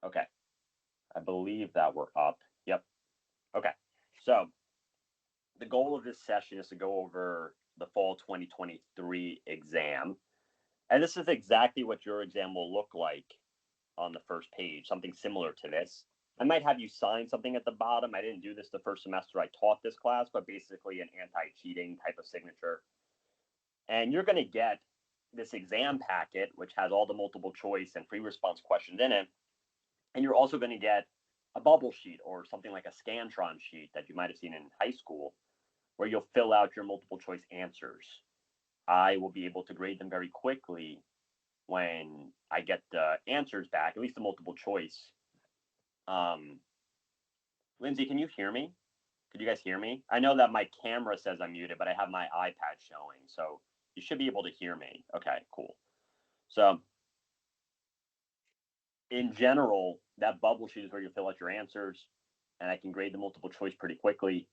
Okay. I believe that we're up. Yep. Okay. So the goal of this session is to go over the fall 2023 exam. And this is exactly what your exam will look like on the first page, something similar to this. I might have you sign something at the bottom. I didn't do this the first semester I taught this class, but basically an anti-cheating type of signature. And you're going to get this exam packet, which has all the multiple choice and free response questions in it. And you're also going to get a bubble sheet or something like a Scantron sheet that you might have seen in high school, where you'll fill out your multiple choice answers. I will be able to grade them very quickly when I get the answers back, at least the multiple choice. Lindsay, can you hear me? Could you guys hear me? I know that my camera says I'm muted, but I have my iPad showing, so you should be able to hear me. Okay, cool. So in general, that bubble sheet is where you fill out your answers, and I can grade the multiple choice pretty quickly.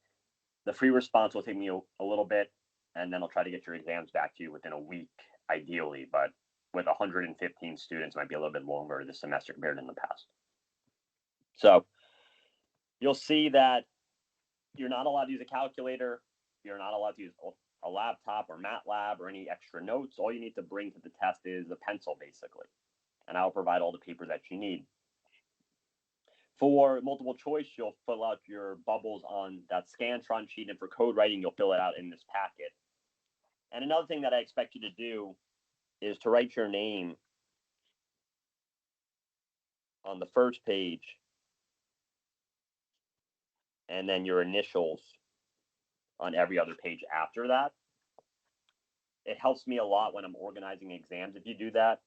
The free response will take me a little bit, and then I'll try to get your exams back to you within a week, ideally. But with 115 students, it might be a little bit longer this semester compared to in the past. So you'll see that you're not allowed to use a calculator. You're not allowed to use a laptop or MATLAB or any extra notes. All you need to bring to the test is a pencil, basically. And I'll provide all the papers that you need. For multiple choice, you'll fill out your bubbles on that Scantron sheet, and for code writing, you'll fill it out in this packet. And another thing that I expect you to do is to write your name on the first page and then your initials on every other page after that. It helps me a lot when I'm organizing exams if you do that.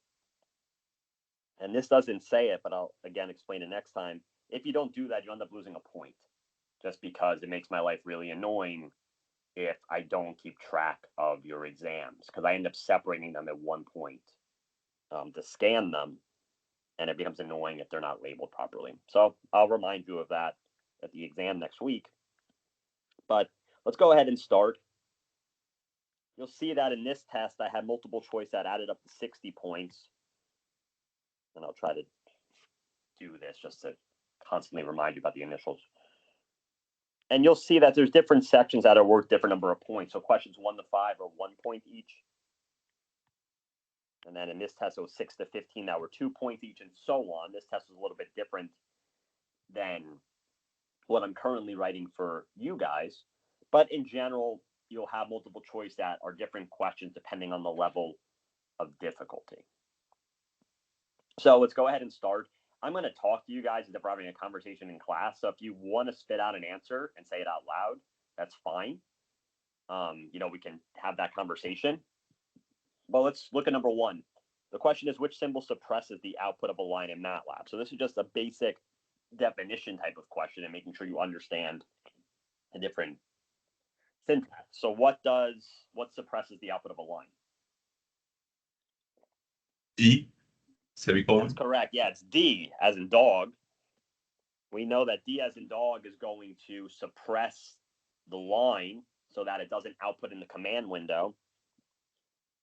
And this doesn't say it, but I'll again explain it next time. If you don't do that, you end up losing a point just because it makes my life really annoying if I don't keep track of your exams, because I end up separating them at one point to scan them, and it becomes annoying if they're not labeled properly. So I'll remind you of that at the exam next week. But let's go ahead and start. You'll see that in this test, I had multiple choice that added up to 60 points. And I'll try to do this just to constantly remind you about the initials. And you'll see that there's different sections that are worth different number of points. So questions 1 to 5 are 1 point each. And then in this test, it was 6 to 15 that were 2 points each, and so on. This test is a little bit different than what I'm currently writing for you guys. But in general, you'll have multiple choice that are different questions depending on the level of difficulty. So let's go ahead and start. I'm going to talk to you guys as if we're having a conversation in class. So if you want to spit out an answer and say it out loud, that's fine. We can have that conversation. Well, let's look at number 1. The question is, which symbol suppresses the output of a line in MATLAB? So this is just a basic definition type of question and making sure you understand the different syntax. So what suppresses the output of a line? D, semicolon. That's correct. Yeah, it's D as in dog. We know that D as in dog is going to suppress the line so that it doesn't output in the command window.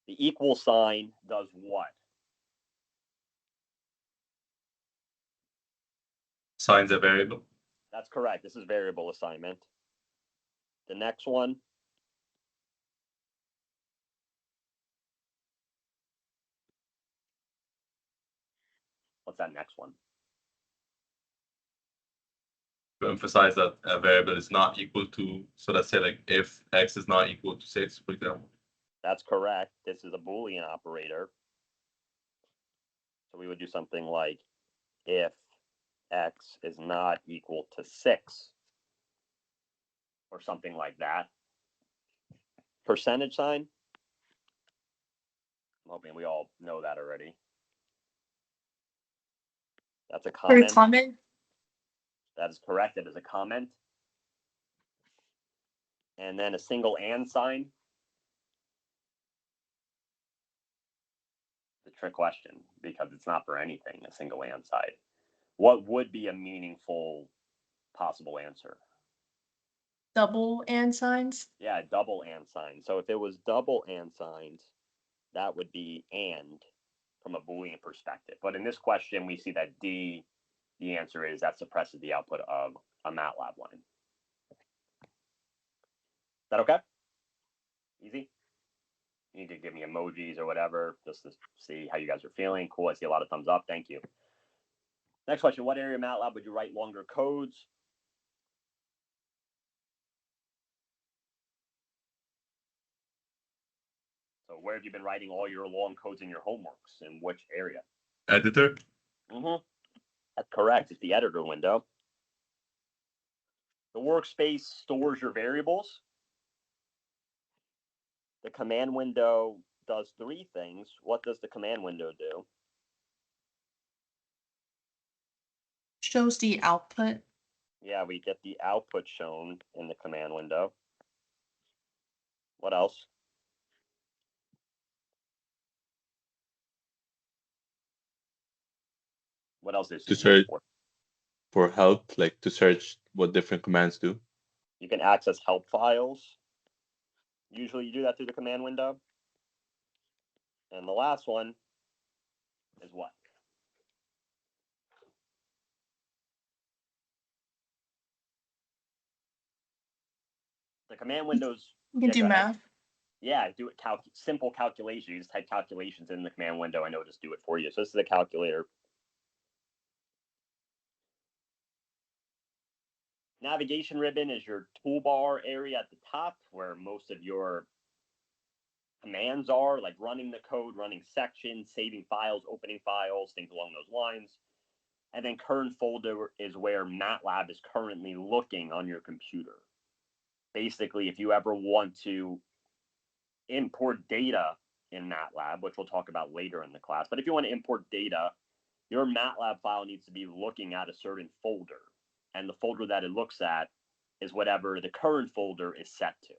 The equal sign does what? Assigns a variable. That's correct. This is variable assignment. The next one. What's that next one? To emphasize that a variable is not equal to, so let's say like if x is not equal to 6, for example. That's correct. This is a Boolean operator. So we would do something like if x is not equal to 6 or something like that. Percentage sign. I'm hoping we all know that already. That's a comment. Comment. That is correct. It is a comment. And then a single and sign. The trick question, because it's not for anything, a single and sign. What would be a meaningful possible answer? Double and signs. Yeah, double and signs. So if it was double and signs, that would be and from a Boolean perspective. But in this question, we see that D the answer is that suppresses the output of a MATLAB line. Is that okay? Easy? You need to give me emojis or whatever just to see how you guys are feeling. Cool. I see a lot of thumbs up. Thank you. Next question. What area of MATLAB would you write longer codes? So where have you been writing all your long codes in your homeworks? In which area? Editor. That's correct. It's the editor window. The workspace stores your variables. The command window does three things. What does the command window do? Shows the output. Yeah, we get the output shown in the command window. What else? What else is To it search used for help, like to search what different commands do. You can access help files. Usually you do that through the command window. And the last one is what? The command windows. You can do math. Yeah, do it. Simple calculation. You just type calculations in the command window, and it'll just do it for you. So this is a calculator. Navigation ribbon is your toolbar area at the top where most of your commands are, like running the code, running sections, saving files, opening files, things along those lines. And then current folder is where MATLAB is currently looking on your computer. Basically, if you ever want to import data in MATLAB, which we'll talk about later in the class, but if you want to import data, your MATLAB file needs to be looking at a certain folder. And the folder that it looks at is whatever the current folder is set to.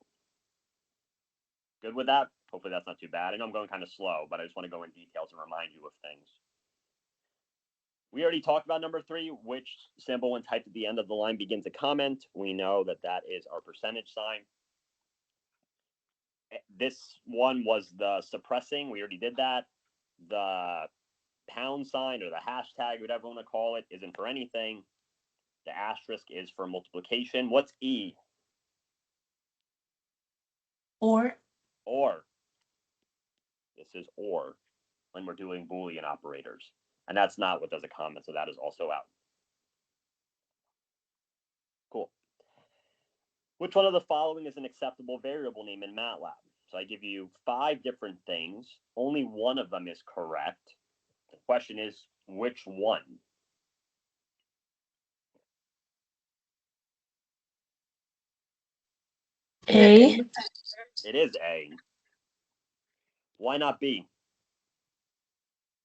Good with that? Hopefully that's not too bad. I know I'm going kind of slow, but I just want to go in details and remind you of things. We already talked about number 3, which symbol when typed at the end of the line begins a comment. We know that that is our percentage sign. This one was the suppressing. We already did that. The pound sign or the hashtag, whatever you want to call it, isn't for anything. The asterisk is for multiplication. What's E? Or. Or. This is or when we're doing Boolean operators. And that's not what does a comment, so that is also out. Cool. Which one of the following is an acceptable variable name in MATLAB? So I give you 5 different things. Only one of them is correct. The question is, which one? A. It is A. Why not B?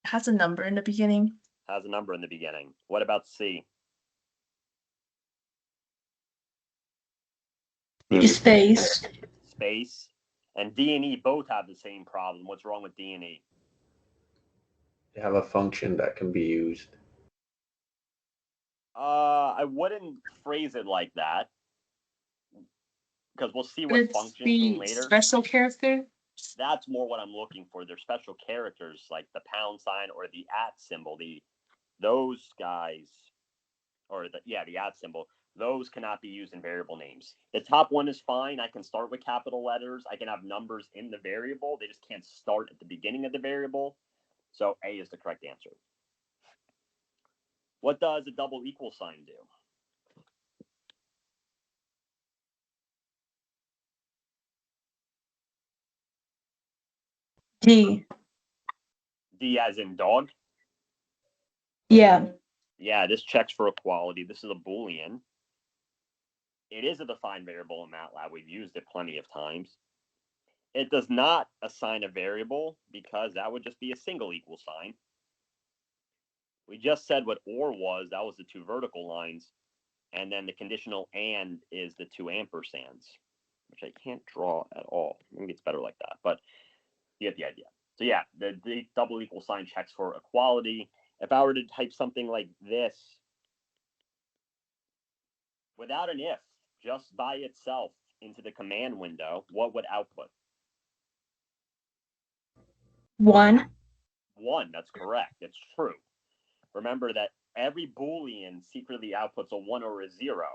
It has a number in the beginning. Has a number in the beginning. What about C? Space. Space. And D and E both have the same problem. What's wrong with D and E? They have a function that can be used. I wouldn't phrase it like that. Because we'll see what But it's functions the mean later. special character. That's more what I'm looking for. They're special characters like the pound sign or the @ symbol. Those guys, or the @ symbol, those cannot be used in variable names. The top one is fine. I can start with capital letters. I can have numbers in the variable. They just can't start at the beginning of the variable. So A is the correct answer. What does a double equal sign do? D. D as in dog? Yeah. Yeah, this checks for equality. This is a Boolean. It is a defined variable in MATLAB. We've used it plenty of times. It does not assign a variable because that would just be a single equal sign. We just said what or was. That was the 2 vertical lines. And then the conditional and is the 2 ampersands, which I can't draw at all. Maybe it's better like that, but you get the idea. So yeah, the double equal sign checks for equality. If I were to type something like this without an if, just by itself into the command window, what would output? 1. 1, that's correct. It's true. Remember that every Boolean secretly outputs a 1 or a 0.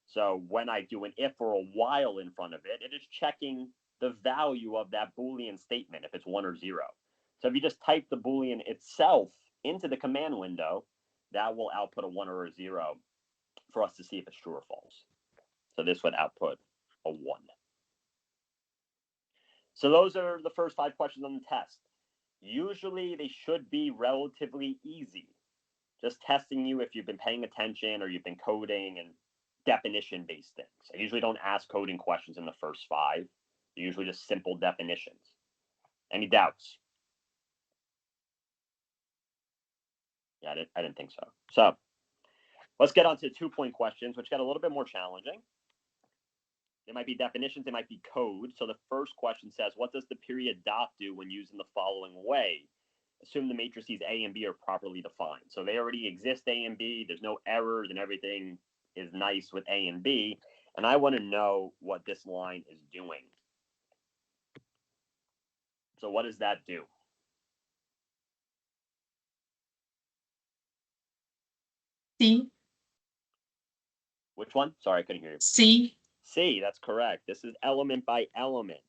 So when I do an if or a while in front of it, it is checking the value of that Boolean statement if it's 1 or 0. So if you just type the Boolean itself into the command window, that will output a 1 or a 0 for us to see if it's true or false. So this would output a 1. So those are the first 5 questions on the test. Usually they should be relatively easy. Just testing you if you've been paying attention or you've been coding and definition-based things. I usually don't ask coding questions in the first 5. They're usually just simple definitions. Any doubts? Yeah, I didn't think so. So let's get on to 2-point questions, which get a little bit more challenging. They might be definitions, they might be code. So the first question says, what does the period dot do when used in the following way? Assume the matrices A and B are properly defined. So they already exist, A and B. There's no errors and everything is nice with A and B. And I want to know what this line is doing. So what does that do? C. Which one? Sorry, I couldn't hear you. C. C, that's correct. This is element by element.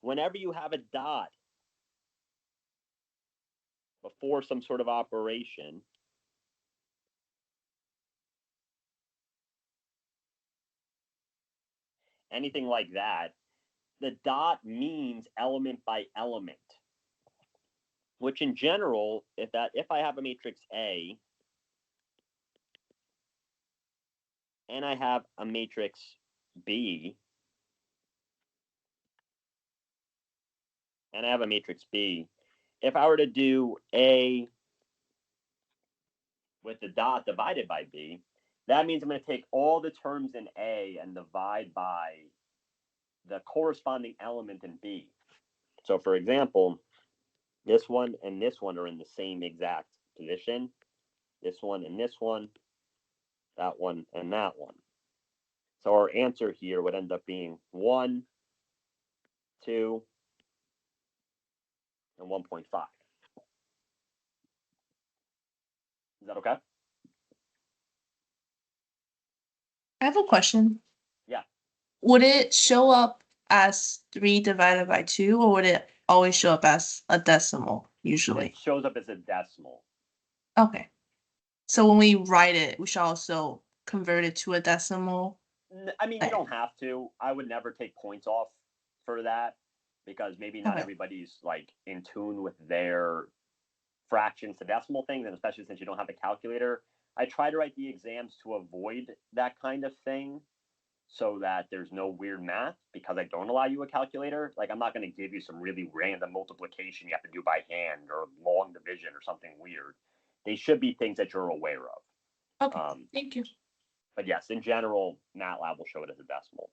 Whenever you have a dot before some sort of operation, anything like that, the dot means element by element, which in general, if I have a matrix A and I have a matrix B and I have a matrix B, if I were to do A with the dot divided by B, that means I'm going to take all the terms in A and divide by the corresponding element in B. So for example, this one and this one are in the same exact position. This one and this one, that one and that one. So our answer here would end up being 1, 2, and 1.5. Is that okay? I have a question. Yeah. Would it show up as 3 divided by 2, or would it always show up as a decimal, usually? It shows up as a decimal. Okay. So when we write it, we should also convert it to a decimal. I mean, you don't have to. I would never take points off for that because maybe not Okay. everybody's like in tune with their fractions to decimal things, and especially since you don't have a calculator. I try to write the exams to avoid that kind of thing so that there's no weird math because I don't allow you a calculator. Like I'm not going to give you some really random multiplication you have to do by hand or long division or something weird. They should be things that you're aware of. Okay. Thank you. But yes, in general, MATLAB will show it as a decimal.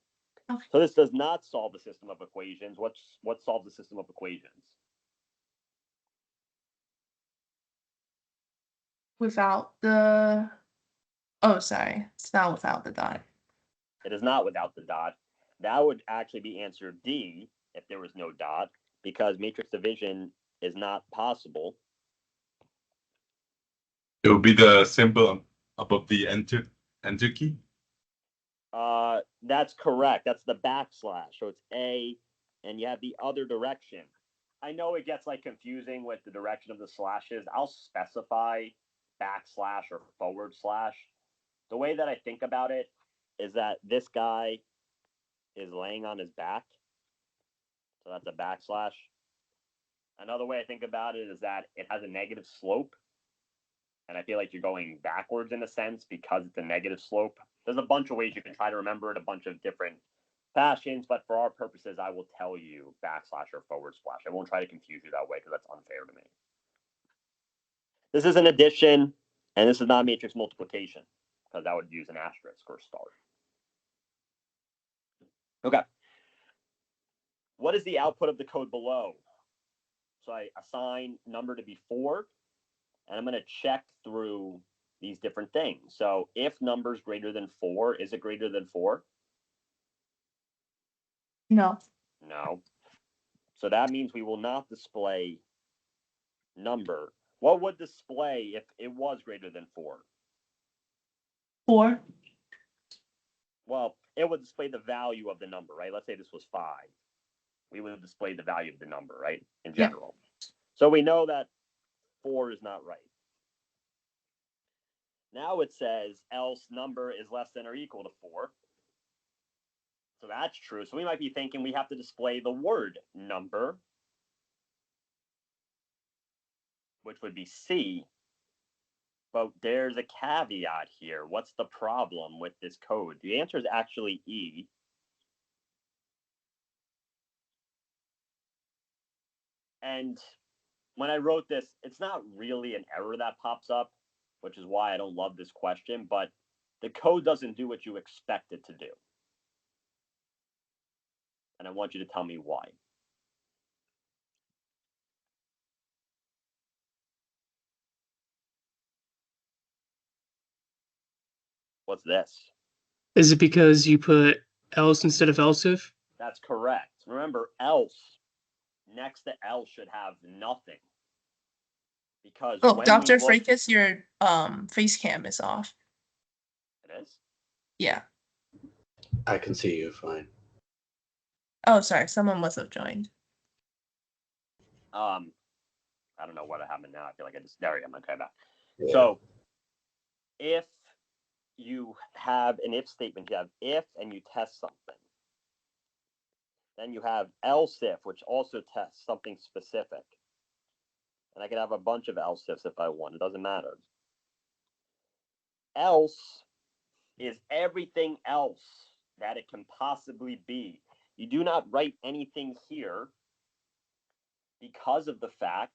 Okay. So this does not solve the system of equations. What solves the system of equations? Without the. Oh, sorry. It's not without the dot. It is not without the dot. That would actually be answer D if there was no dot, because matrix division is not possible. It would be the symbol above the enter key. That's correct. That's the backslash. So it's A, and you have the other direction. I know it gets like confusing with the direction of the slashes. I'll specify backslash or forward slash. The way that I think about it is that this guy is laying on his back. So that's a backslash. Another way I think about it is that it has a negative slope. And I feel like you're going backwards in a sense because it's a negative slope. There's a bunch of ways you can try to remember it, a bunch of different fashions, but for our purposes, I will tell you backslash or forward slash. I won't try to confuse you that way because that's unfair to me. This is an addition, and this is not matrix multiplication because that would use an asterisk or a star. Okay. What is the output of the code below? So I assign number to be 4, and I'm going to check through these different things. So if number is greater than 4, is it greater than 4? No. No. So that means we will not display number. What would display if it was greater than 4? 4. Well, it would display the value of the number, right? Let's say this was 5. We would display the value of the number, right? In Yeah. general. So we know that 4 is not right. Now it says else number is less than or equal to 4. So that's true. So we might be thinking we have to display the word number, which would be C. But there's a caveat here. What's the problem with this code? The answer is actually E. And when I wrote this, it's not really an error that pops up, which is why I don't love this question, but the code doesn't do what you expect it to do. And I want you to tell me why. What's this? Is it because you put else instead of else if? That's correct. Remember, else next to else should have nothing. Because Oh, when Dr. we look, Fracas, your face cam is off. it is. Yeah. I can see you fine. Oh, sorry. Someone must have joined. I don't know what happened now. I feel like there we go. Okay, back. Yeah. So if you have an if statement, you have if and you test something. Then you have else if, which also tests something specific. And I could have a bunch of else ifs if I want. It doesn't matter. Else is everything else that it can possibly be. You do not write anything here because of the fact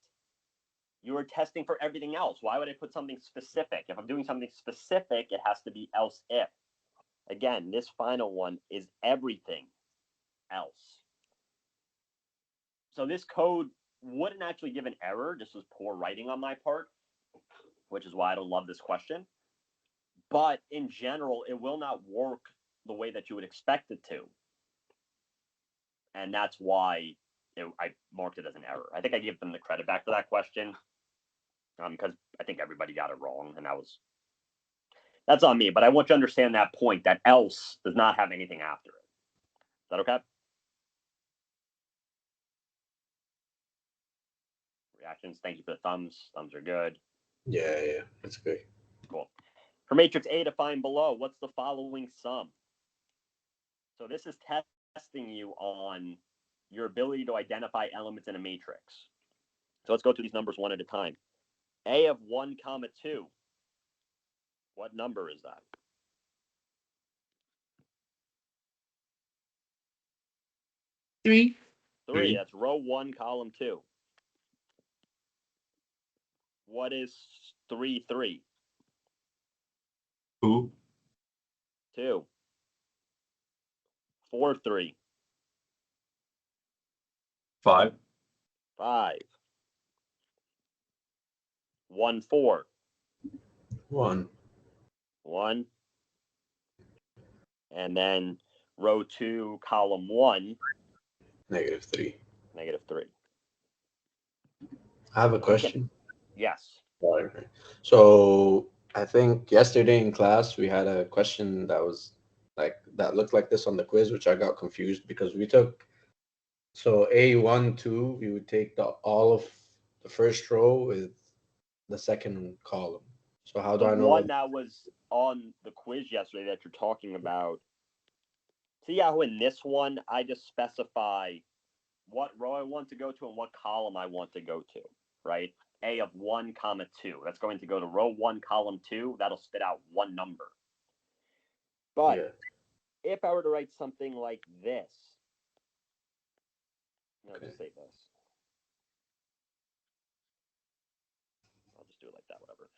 you are testing for everything else. Why would I put something specific? If I'm doing something specific, it has to be else if. Again, this final one is everything else. So this code wouldn't actually give an error. This was poor writing on my part, which is why I don't love this question. But in general, it will not work the way that you would expect it to. And that's why I marked it as an error. I think I gave them the credit back for that question because I think everybody got it wrong. And that's on me. But I want you to understand that point, that else does not have anything after it. Is that okay? Reactions. Thank you for the thumbs. Thumbs are good. Yeah, that's great. Cool. For matrix A defined below, what's the following sum? So this is testing you on your ability to identify elements in a matrix. So let's go through these numbers one at a time. A of 1, 2. What number is that? 3. 3. That's row 1, column 2. What is 3, 3? 2. 2. 4, 3. 5. 5. 1, 4. 1. 1. And then row 2, column 1. -3. -3. I have a question. Yes. Sorry. So I think yesterday in class we had a question that was that looked like this on the quiz, which I got confused because we took A1, 2, we would take all of the first row with the second column. So how do The I know one that was on the quiz yesterday that you're talking about. See how in this one I just specify what row I want to go to and what column I want to go to, right? A of 1, 2. That's going to go to row 1, column 2. That'll spit out one number. But if I were to write something like this, I'll just say this. I'll just do it like that, whatever.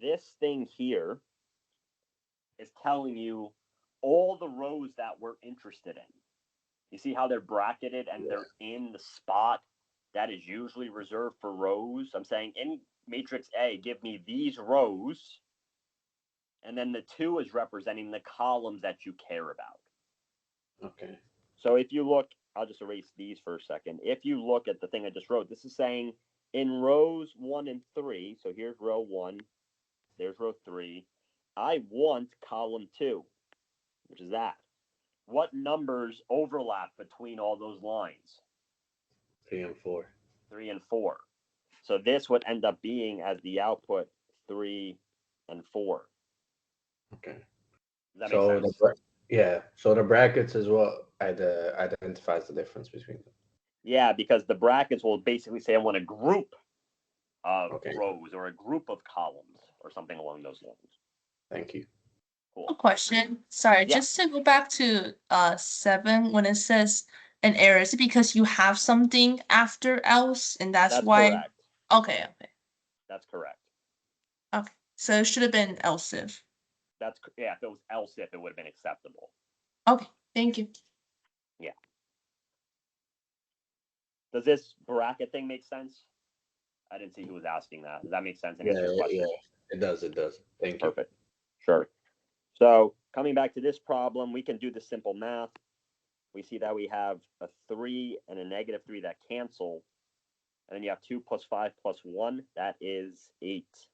This thing here is telling you all the rows that we're interested in. You see how they're bracketed and they're in the spot that is usually reserved for rows? I'm saying in matrix A, give me these rows, and then the 2 is representing the columns that you care about. Okay. So if you look, I'll just erase these for a second. If you look at the thing I just wrote, this is saying in rows 1 and 3, so here's row 1, there's row 3. I want column 2, which is that. What numbers overlap between all those lines? 3 and 4. 3 and 4. So this would end up being as the output 3 and 4. Okay. Does that So make sense? yeah. So the brackets is what identifies the difference between them. Yeah, because the brackets will basically say I want a group of Okay. rows or a group of columns or something along those lines. Thank you. Cool. A question. Sorry, Yeah. just to go back to 7 when it says an error, is it because you have something after else and that's why? Correct. Okay, okay. That's correct. Okay. So it should have been else if. Yeah, if it was else if, it would have been acceptable. Okay, thank you. Does this bracket thing make sense? I didn't see who was asking that. Does that make sense and answer your question? It does. Thank you. Perfect. Sure. So coming back to this problem, we can do the simple math. We see that we have a 3 and a -3 that cancel. And then you have 2 plus 5 plus 1. That is 8.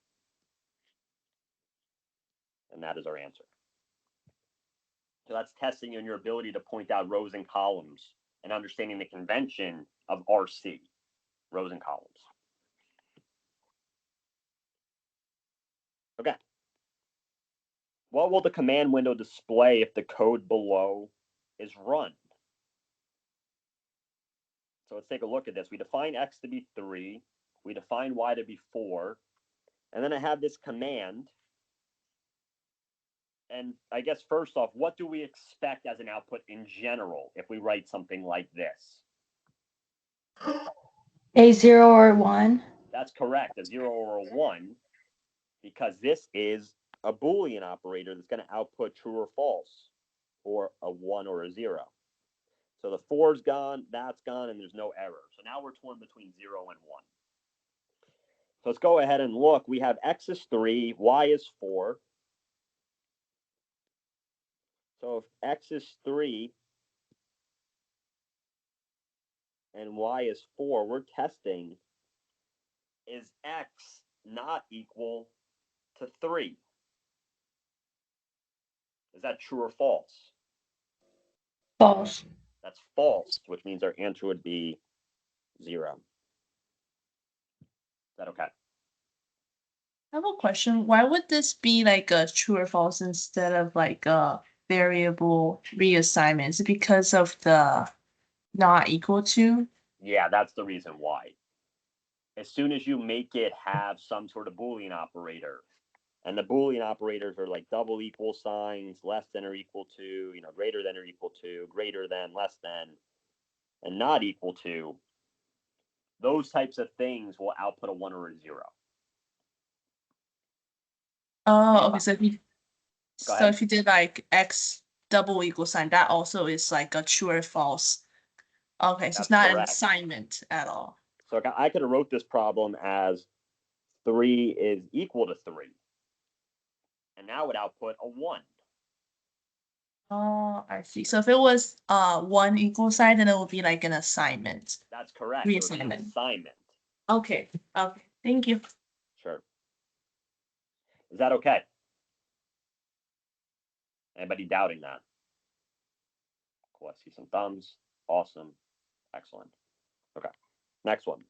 And that is our answer. So that's testing in your ability to point out rows and columns and understanding the convention of RC, rows and columns. Okay. What will the command window display if the code below is run? So let's take a look at this. We define X to be 3. We define Y to be 4. And then I have this command. And I guess first off, what do we expect as an output in general if we write something like this? A 0 or 1. That's correct, a 0 or a 1, because this is a Boolean operator that's going to output true or false, or a 1 or a 0. So the 4's gone, that's gone, and there's no error. So now we're torn between 0 and 1. So let's go ahead and look. We have X is 3, Y is 4. So if X is 3 and Y is 4, we're testing, is X not equal to 3? Is that true or false? False. That's false, which means our answer would be 0. Is that okay? I have a question. Why would this be like a true or false instead of like a variable reassignment? Is it because of the not equal to? Yeah, that's the reason why. As soon as you make it have some sort of Boolean operator, and the Boolean operators are like double equal signs, less than or equal to, greater than or equal to, greater than, less than, and not equal to, those types of things will output a 1 or a 0. Oh, okay. So Go ahead. if you did like X double equal sign, that also is like a true or false. Okay, so That's it's not an correct. assignment at all. So I could have wrote this problem as 3 is equal to 3. And now it would output a 1. Oh, I see. So if it was 1 equal sign, then it would be like an assignment. That's correct. It would be an Reassignment. assignment. Okay. Okay. Thank you. Sure. Is that okay? Anybody doubting that? Cool. I see some thumbs. Awesome. Excellent. Okay. Next one.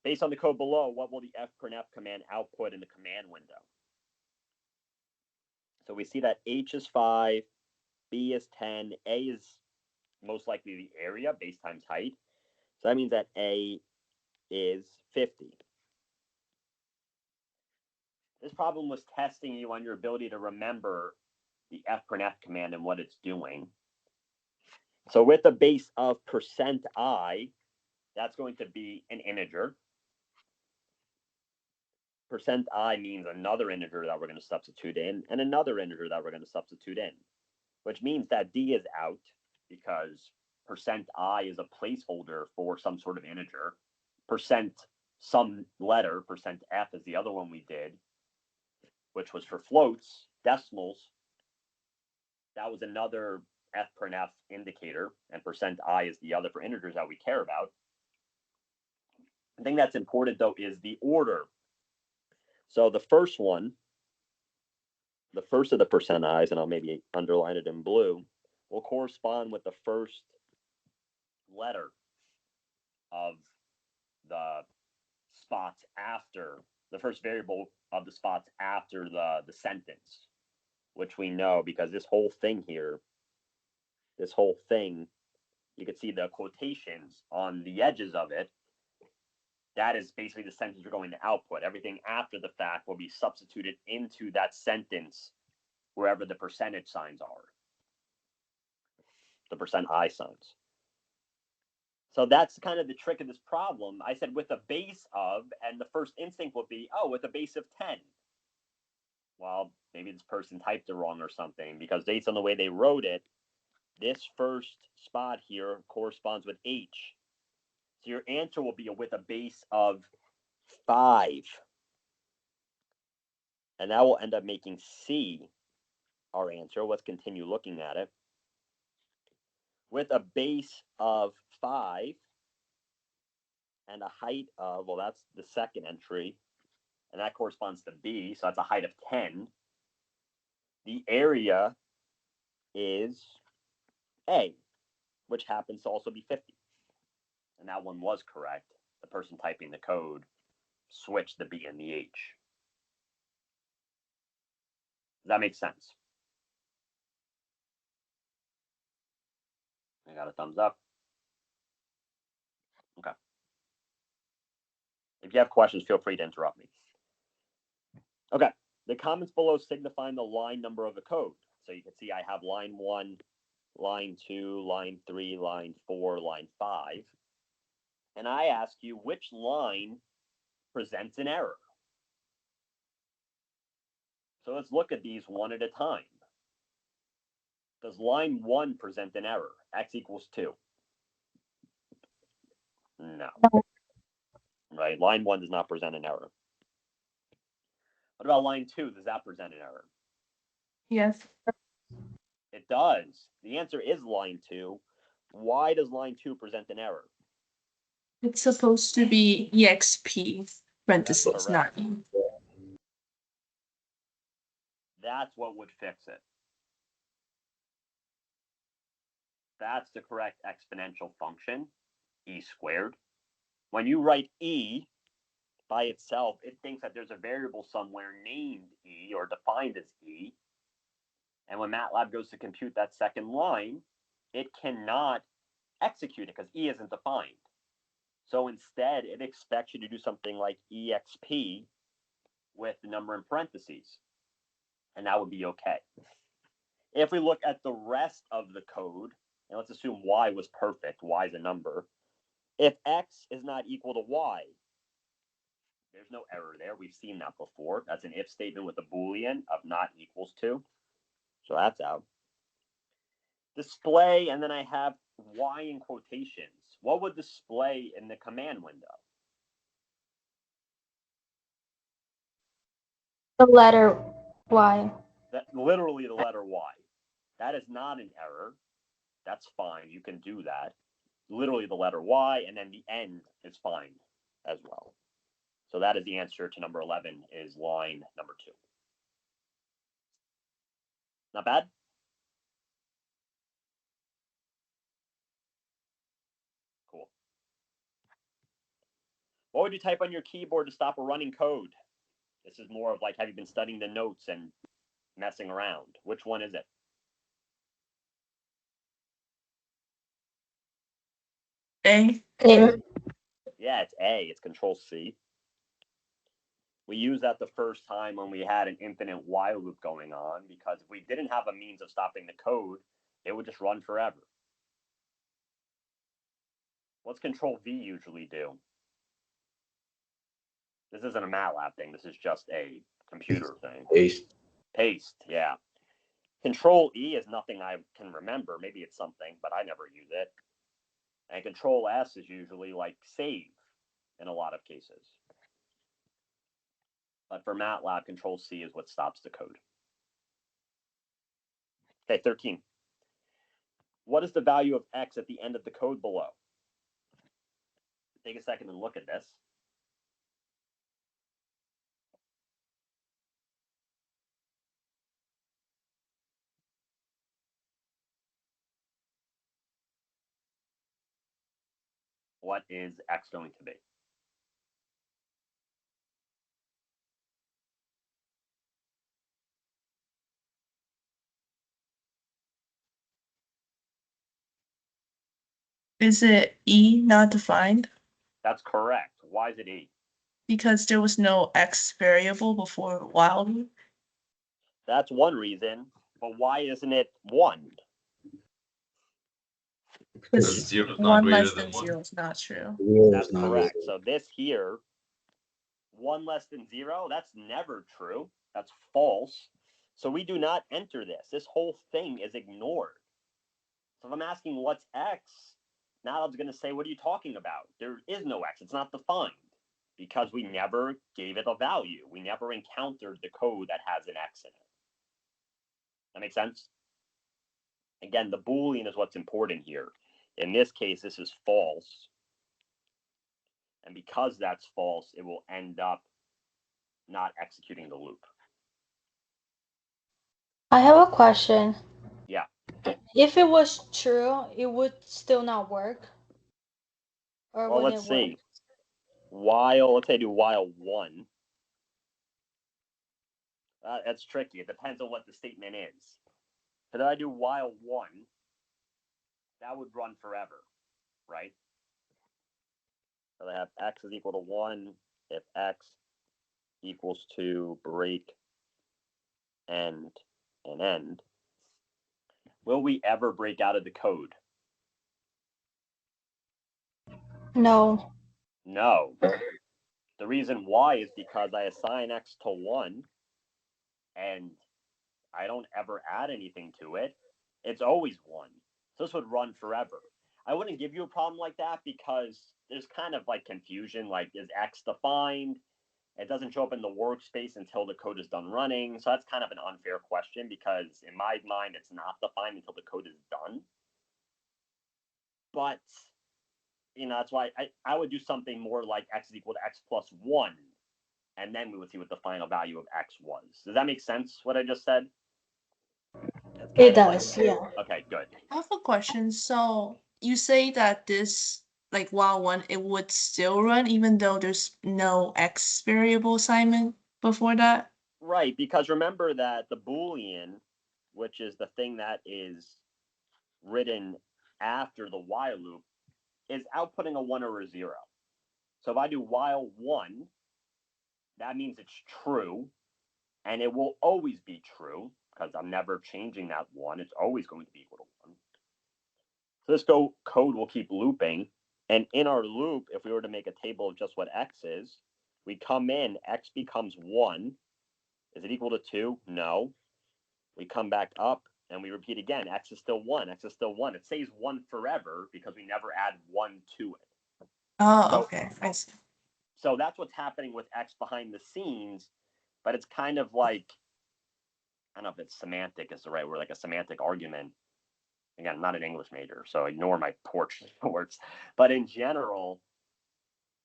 Based on the code below, what will the fprintf command output in the command window? So we see that H is 5, B is 10, A is most likely the area, base times height. So that means that A is 50. This problem was testing you on your ability to remember the fprintf command and what it's doing. So with a base of %i, that's going to be an integer. %i means another integer that we're going to substitute in, and another integer that we're going to substitute in, which means that d is out because %i is a placeholder for some sort of integer. Some letter, %f is the other one we did, which was for floats, decimals. That was another fprintf indicator, and %i is the other for integers that we care about. The thing that's important, though, is the order. So the first one, the first of the percent i's, and I'll maybe underline it in blue, will correspond with the first letter of the spots after, the first variable of the spots after the sentence, which we know because this whole thing here, this whole thing, you can see the quotations on the edges of it. That is basically the sentence you're going to output. Everything after the fact will be substituted into that sentence wherever the percentage signs are, the percent I signs. So that's kind of the trick of this problem. I said with a base of, and the first instinct would be, oh, with a base of 10. Well, maybe this person typed it wrong or something, because based on the way they wrote it, this first spot here corresponds with H. So your answer will be with a base of 5. And that will end up making C our answer. Let's continue looking at it. With a base of 5 and a height of, well, that's the second entry, and that corresponds to B, so that's a height of 10. The area is A, which happens to also be 50. And that one was correct. The person typing the code switched the B and the H. Does that make sense? I got a thumbs up. Okay. If you have questions, feel free to interrupt me. Okay. The comments below signifying the line number of the code. So you can see I have line 1, line 2, line 3, line 4, line 5. And I ask you which line presents an error. So let's look at these one at a time. Does line 1 present an error? X equals 2. No. Right? Line 1 does not present an error. What about line 2? Does that present an error? Yes. It does. The answer is line 2. Why does line 2 present an error? It's supposed to be EXP parentheses, That's not correct. E. That's what would fix it. That's the correct exponential function, e squared. When you write e by itself, it thinks that there's a variable somewhere named e or defined as e. And when MATLAB goes to compute that second line, it cannot execute it because e isn't defined. So instead, it expects you to do something like exp with the number in parentheses. And that would be okay. If we look at the rest of the code, and let's assume y was perfect, y is a number. If x is not equal to y, there's no error there. We've seen that before. That's an if statement with a Boolean of not equals to. So that's out. Display, and then I have y in quotations. What would display in the command window? The letter Y. That literally the letter y. That is not an error. That's fine. You can do that. Literally the letter y, and then the end is fine as well. So that is the answer to number 11, is line number 2. Not bad? Cool. What would you type on your keyboard to stop a running code? This is more of like, have you been studying the notes and messing around? Which one is it? A. A. Yeah, it's A. It's Control C. We used that the first time when we had an infinite while loop going on, because if we didn't have a means of stopping the code, it would just run forever. What's Control V usually do? This isn't a MATLAB thing. This is just a computer thing. Paste, yeah. Control E is nothing I can remember. Maybe it's something, but I never use it. And Control S is usually like save in a lot of cases. But for MATLAB, Control C is what stops the code. Okay, 13. What is the value of x at the end of the code below? Take a second and look at this. what is x going to be? Is it E not defined? That's correct. Why is it E? Because there was no X variable before while loop. That's one reason, but why isn't it 1? Because Zero is not One greater less than than 1. 0 is not true. zero That's is not correct. greater. So this here, 1 less than 0, that's never true. That's false. So we do not enter this. This whole thing is ignored. So if I'm asking what's x, now I'm going to say, what are you talking about? There is no x. It's not defined because we never gave it a value. We never encountered the code that has an x in it. That makes sense? Again, the Boolean is what's important here. In this case, this is false. And because that's false, it will end up not executing the loop. I have a question. Yeah. If it was true, it would still not work? Or Well, would let's it see. work? While, let's say I do while 1. That's tricky. It depends on what the statement is. If I do while 1, that would run forever, right? So I have x is equal to 1 if x equals to break end and end. Will we ever break out of the code? No. No. The reason why is because I assign x to 1 and I don't ever add anything to it. It's always 1. So this would run forever. I wouldn't give you a problem like that because there's kind of like confusion, like is x defined? It doesn't show up in the workspace until the code is done running. So that's kind of an unfair question because in my mind, it's not defined until the code is done. But, that's why I would do something more like x is equal to x plus 1. And then we would see what the final value of x was. Does that make sense, what I just said? It does, yeah. Okay, good. I have a question. So you say that this, like while 1, it would still run even though there's no X variable assignment before that? Right, because remember that the Boolean, which is the thing that is written after the while loop, is outputting a 1 or a 0. So if I do while 1, that means it's true, and it will always be true because I'm never changing that 1. It's always going to be equal to 1. So this code will keep looping, and in our loop, if we were to make a table of just what x is, we come in, x becomes 1. Is it equal to 2? No. We come back up and we repeat again. X is still 1. X is still 1. It stays 1 forever because we never add 1 to it. Oh, So- okay. I see. So that's what's happening with X behind the scenes, but it's kind of like, I don't know if it's semantic is the right word, like a semantic argument. Again, I'm not an English major, so ignore my poor words. But in general,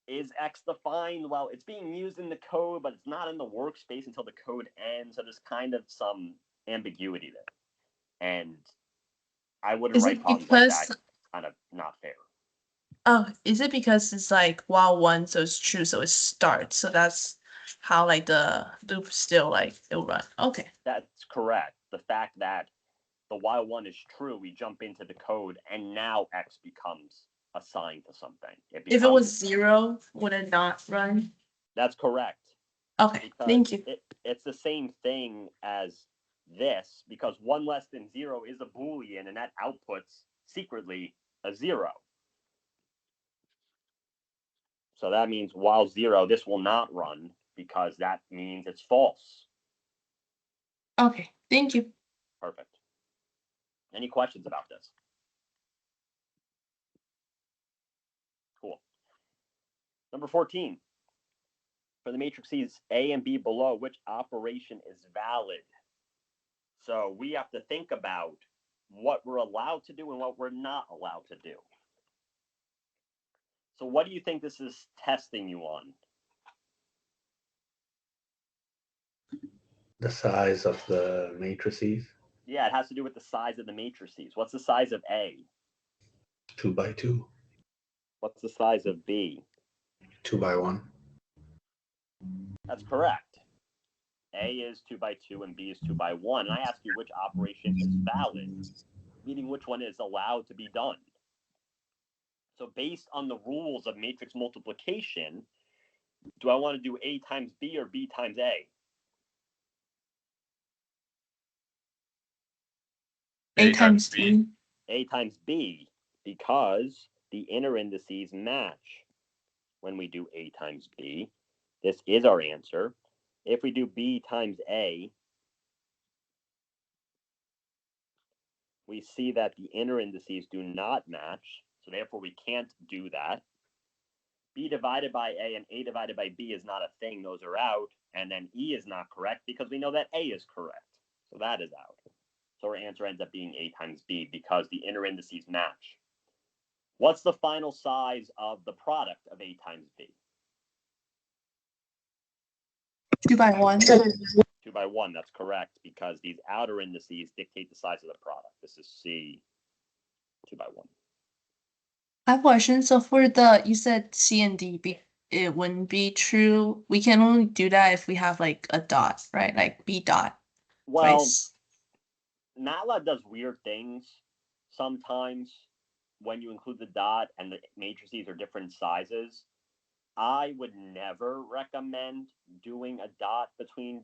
is X defined? Well, it's being used in the code, but it's not in the workspace until the code ends. So there's kind of some ambiguity there. And I wouldn't Is write it problems like that. because It's kind of not fair. is it because it's like while 1, so it's true, so it starts. So that's how like the loop still like it'll run. Okay. That's correct. The fact that the while 1 is true, we jump into the code, and now X becomes assigned to something. If it was 0, would it not run? That's correct. Okay, Because thank you. it's the same thing as this, because 1 less than 0 is a Boolean, and that outputs secretly a 0. So that means while 0, this will not run because that means it's false. Okay, thank you. Perfect. Any questions about this? Cool. Number 14. For the matrices A and B below, which operation is valid? So we have to think about what we're allowed to do and what we're not allowed to do. So what do you think this is testing you on? The size of the matrices, Yeah, it has to do with the size of the matrices. What's the size of A? 2 by 2. What's the size of B? 2 by 1. That's correct. A is 2 by 2 and B is 2 by 1. And I ask you which operation is valid, meaning which one is allowed to be done. So based on the rules of matrix multiplication, do I want to do A times B or B times A? A times B. A times B, because the inner indices match when we do A times B. This is our answer. If we do B times A, we see that the inner indices do not match, so therefore we can't do that. B divided by A and A divided by B is not a thing. Those are out. And then E is not correct because we know that A is correct. So that is out. So our answer ends up being A times B because the inner indices match. What's the final size of the product of A times B? 2 by 1. 2 by 1, that's correct, because these outer indices dictate the size of the product. This is C, 2 by 1. I have a question. So for the, you said C and D, it wouldn't be true. We can only do that if we have like a dot, right? Like B dot. Well, twice. MATLAB does weird things sometimes when you include the dot and the matrices are different sizes. I would never recommend doing a dot between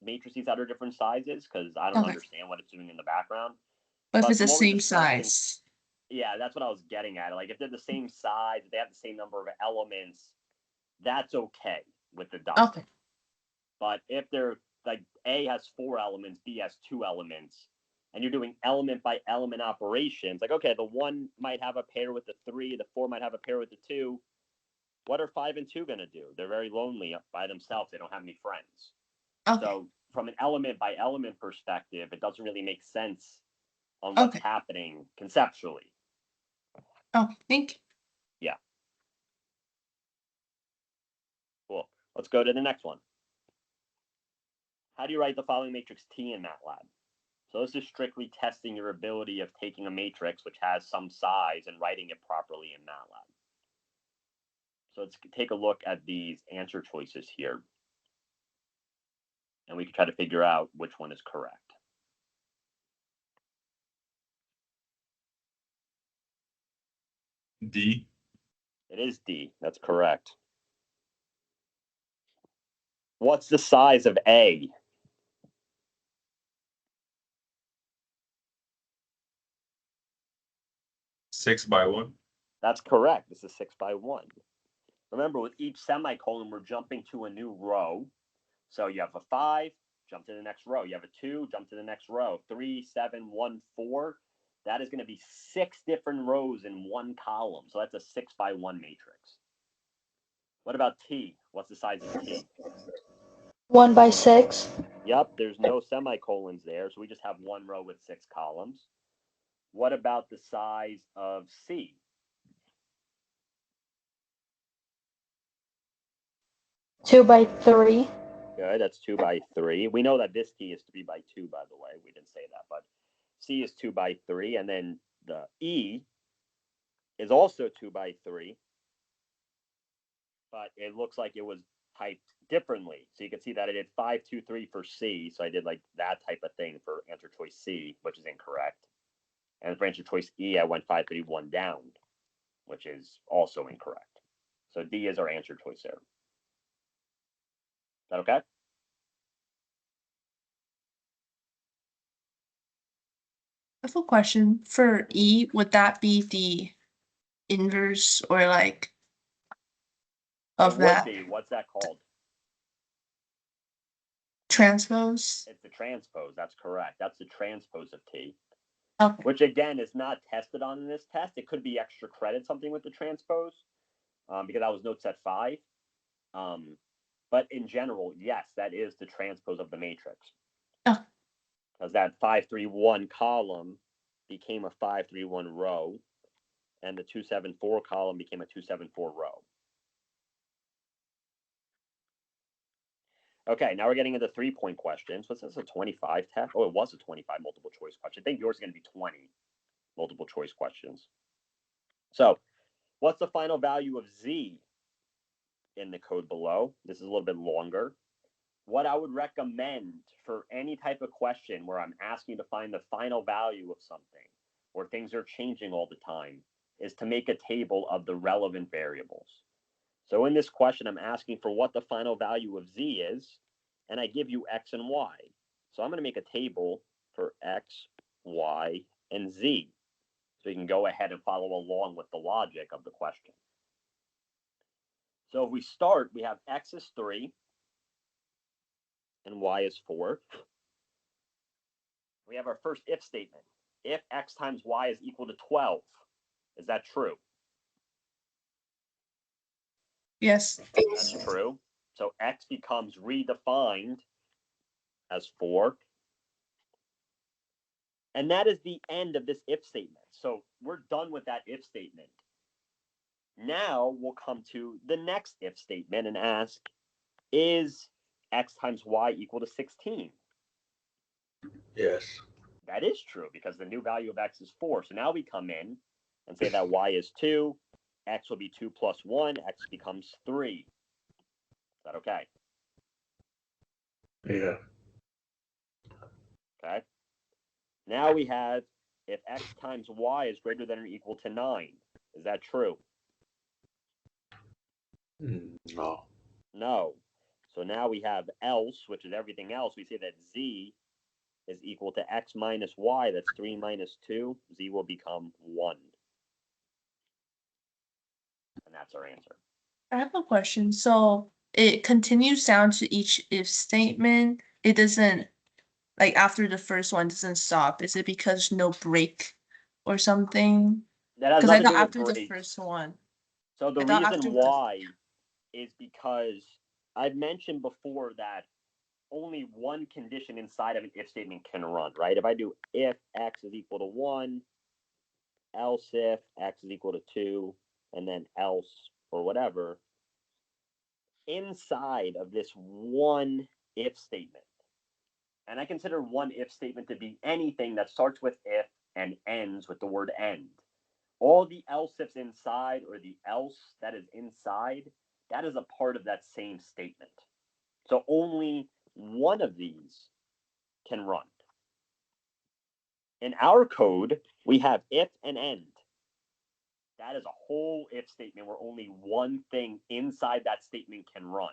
matrices that are different sizes because I don't Okay. understand what it's doing in the background. But if But it's the from what we're same discussing- size. Yeah, that's what I was getting at. Like if they're the same size, if they have the same number of elements, that's okay with the dot. Okay. But if they're like A has 4 elements, B has 2 elements, and you're doing element by element operations, like okay, the 1 might have a pair with the 3, the 4 might have a pair with the 2. What are 5 and 2 going to do? They're very lonely by themselves. They don't have any friends. Okay. So from an element by element perspective, it doesn't really make sense on what's Okay. happening conceptually. Okay. Thank you. Cool. Let's go to the next one. How do you write the following matrix T in MATLAB? So this is strictly testing your ability of taking a matrix which has some size and writing it properly in MATLAB. So let's take a look at these answer choices here. And we can try to figure out which one is correct. D. It is D. That's correct. What's the size of A? Six by 1. That's correct. This is 6 by 1. Remember, with each semicolon, we're jumping to a new row. So you have a 5, jump to the next row. You have a 2, jump to the next row. 3, 7, 1, 4. That is going to be 6 different rows in one column. So that's a 6 by 1 matrix. What about T? What's the size of T? 1 by 6. Yep, there's no semicolons there. So we just have one row with 6 columns. What about the size of C? Two by 3. Good, that's 2 by 3. We know that this T is 3 by 2, by the way. We didn't say that, but C is 2 by 3. And then the E is also 2 by 3. But it looks like it was typed differently. So you can see that I did 5, 2, 3 for C. So I did like that type of thing for answer choice C, which is incorrect. And for answer choice E, I went 5, 3, 1 down, which is also incorrect. So D is our answer choice there. Is that okay? I have a question. For E, would that be the inverse or like of It would that be. What's that called? transpose? It's the transpose. That's correct. That's the transpose of T, Okay. which again is not tested on in this test. It could be extra credit, something with the transpose, because that was note set 5. But in general, yes, that is the transpose of the matrix. Oh. Because that 5, 3, 1 column became a 5, 3, 1 row, and the 2, 7, 4 column became a 2, 7, 4 row. Okay, now we're getting into 3-point questions. What's this, a 25 test? Oh, it was a 25 multiple choice question. I think yours is going to be 20 multiple choice questions. So What's the final value of z in the code below? This is a little bit longer. What I would recommend for any type of question where I'm asking you to find the final value of something, or things are changing all the time, is to make a table of the relevant variables. So in this question, I'm asking for what the final value of z is, and I give you x and y. So I'm going to make a table for x, y, and z. So you can go ahead and follow along with the logic of the question. So if we start, we have x is 3 and y is 4. We have our first if statement. If x times y is equal to 12, is that true? Yes. That's true. So x becomes redefined as 4. And that is the end of this if statement. So we're done with that if statement. Now we'll come to the next if statement and ask, is x times y equal to 16? Yes. That is true because the new value of x is 4. So now we come in and say that y is 2. X will be 2 plus 1. X becomes 3. Is that okay? Yeah. Okay. Now we have if x times y is greater than or equal to 9. Is that true? No. No. So now we have else, which is everything else. We say that z is equal to x minus y. That's 3 minus 2. Z will become 1. And that's our answer. I have a question. So it continues down to each if statement. It doesn't, like after the first one doesn't stop. Is it because no break or something? That has Because I nothing to thought do with after the breaks. first one. So the I thought reason after the- why is because I've mentioned before that only one condition inside of an if statement can run, right? If I do if x is equal to 1, else if x is equal to 2, and then else or whatever, inside of this one if statement, and I consider one if statement to be anything that starts with if and ends with the word end. All the else ifs inside, or the else that is inside, that is a part of that same statement. So only one of these can run. In our code, we have if and end. That is a whole if statement where only one thing inside that statement can run.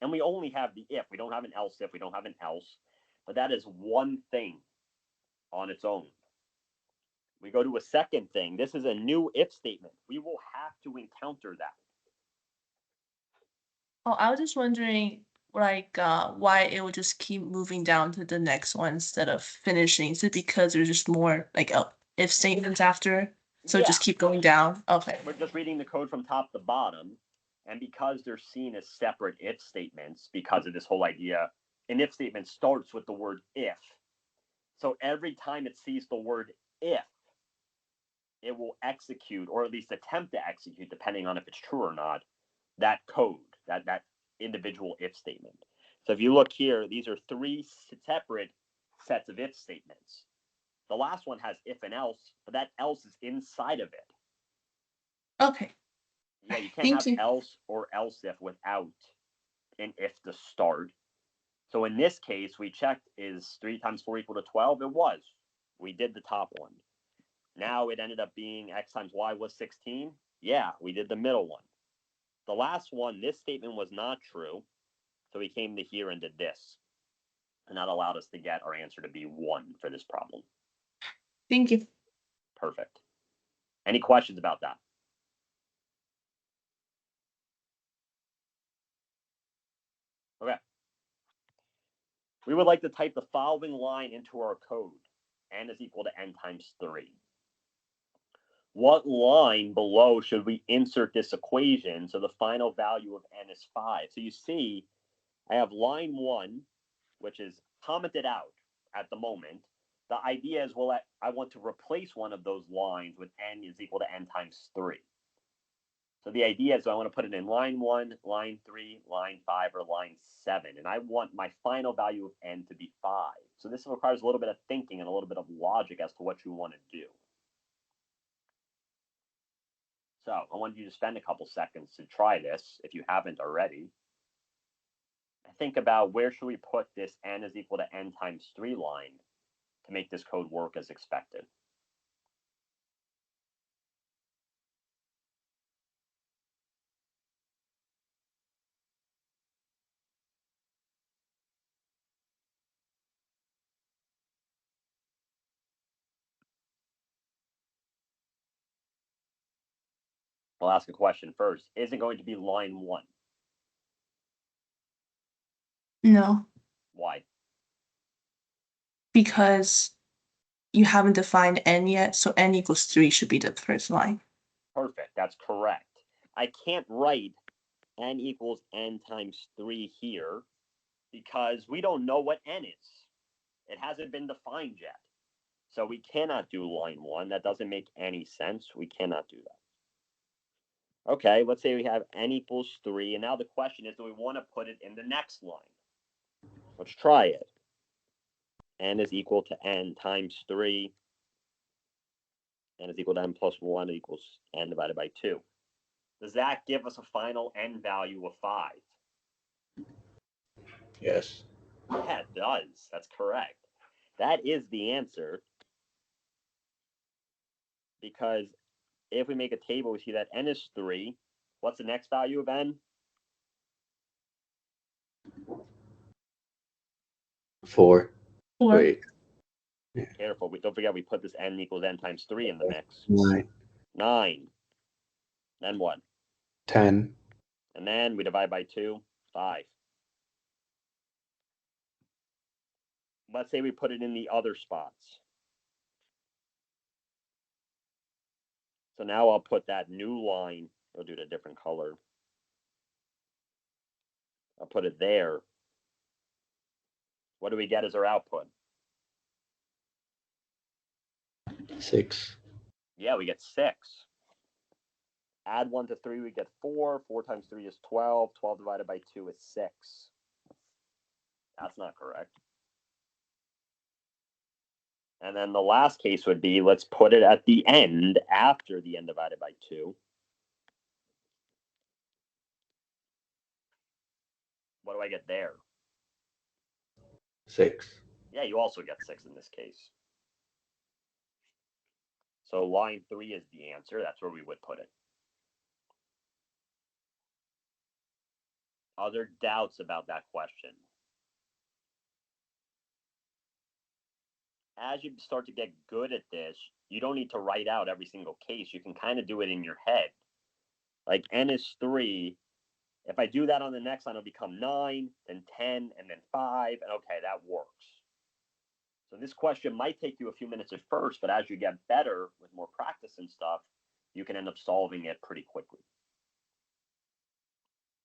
And we only have the if. We don't have an else if. We don't have an else. But that is one thing on its own. We go to a second thing. This is a new if statement. We will have to encounter that. Oh, I was just wondering, like, why it would just keep moving down to the next one instead of finishing. Is it because there's just more like if statements after? So Yeah. just keep going down. Okay. We're just reading the code from top to bottom. And because they're seen as separate if statements, because of this whole idea, an if statement starts with the word if. So every time it sees the word if, it will execute, or at least attempt to execute, depending on if it's true or not, that code, that individual if statement. So if you look here, these are 3 separate sets of if statements. The last one has if and else, but that else is inside of it. Okay. Yeah, you can't Thank have you. else or else if without an if to start. So in this case, we checked, is 3 times 4 equal to 12? It was. We did the top one. Now it ended up being x times y was 16. Yeah, we did the middle one. The last one, this statement was not true. So we came to here and did this. And that allowed us to get our answer to be 1 for this problem. Thank you. Perfect. Any questions about that? Okay. We would like to type the following line into our code. N is equal to n times 3. What line below should we insert this equation so the final value of n is 5? So you see, I have line 1, which is commented out at the moment. The idea is, well, I want to replace one of those lines with n is equal to n times 3. So the idea is I want to put it in line 1, line 3, line 5, or line 7. And I want my final value of n to be 5. So this requires a little bit of thinking and a little bit of logic as to what you want to do. So I want you to spend a couple seconds to try this if you haven't already. Think about where should we put this n is equal to n times 3 line to make this code work as expected. I'll ask a question first. Is it going to be line 1? No, Why? because you haven't defined n yet, so n equals 3 should be the first line. Perfect. That's correct. I can't write n equals n times 3 here because we don't know what n is. It hasn't been defined yet. So we cannot do line 1. That doesn't make any sense. We cannot do that. Okay, let's say we have n equals 3. And now the question is, do we want to put it in the next line? Let's try it. N is equal to n times 3. N is equal to n plus 1 equals n divided by 2. Does that give us a final n value of 5? Yes. Yeah, it does. That's correct. That is the answer. Because if we make a table, we see that n is 3. What's the next value of n? 4. 4. Wait. Careful. Don't forget we put this n equals n times 3 in the mix. 9. 9. Then what? 10. And then we divide by 2. 5. Let's say we put it in the other spots. So now I'll put that new line. I'll do it a different color. I'll put it there. What do we get as our output? 6. Yeah, we get 6. Add 1 to 3, we get 4. 4 times 3 is 12. 12 divided by 2 is 6. That's not correct. And then the last case would be, let's put it at the end after the n divided by 2. What do I get there? 6. Yeah, you also get 6 in this case. So line 3 is the answer. That's where we would put it. Other doubts about that question? As you start to get good at this, you don't need to write out every single case. You can kind of do it in your head. Like n is 3. If I do that on the next line, it'll become 9, then 10, and then 5. And okay, that works. So this question might take you a few minutes at first, but as you get better with more practice and stuff, you can end up solving it pretty quickly.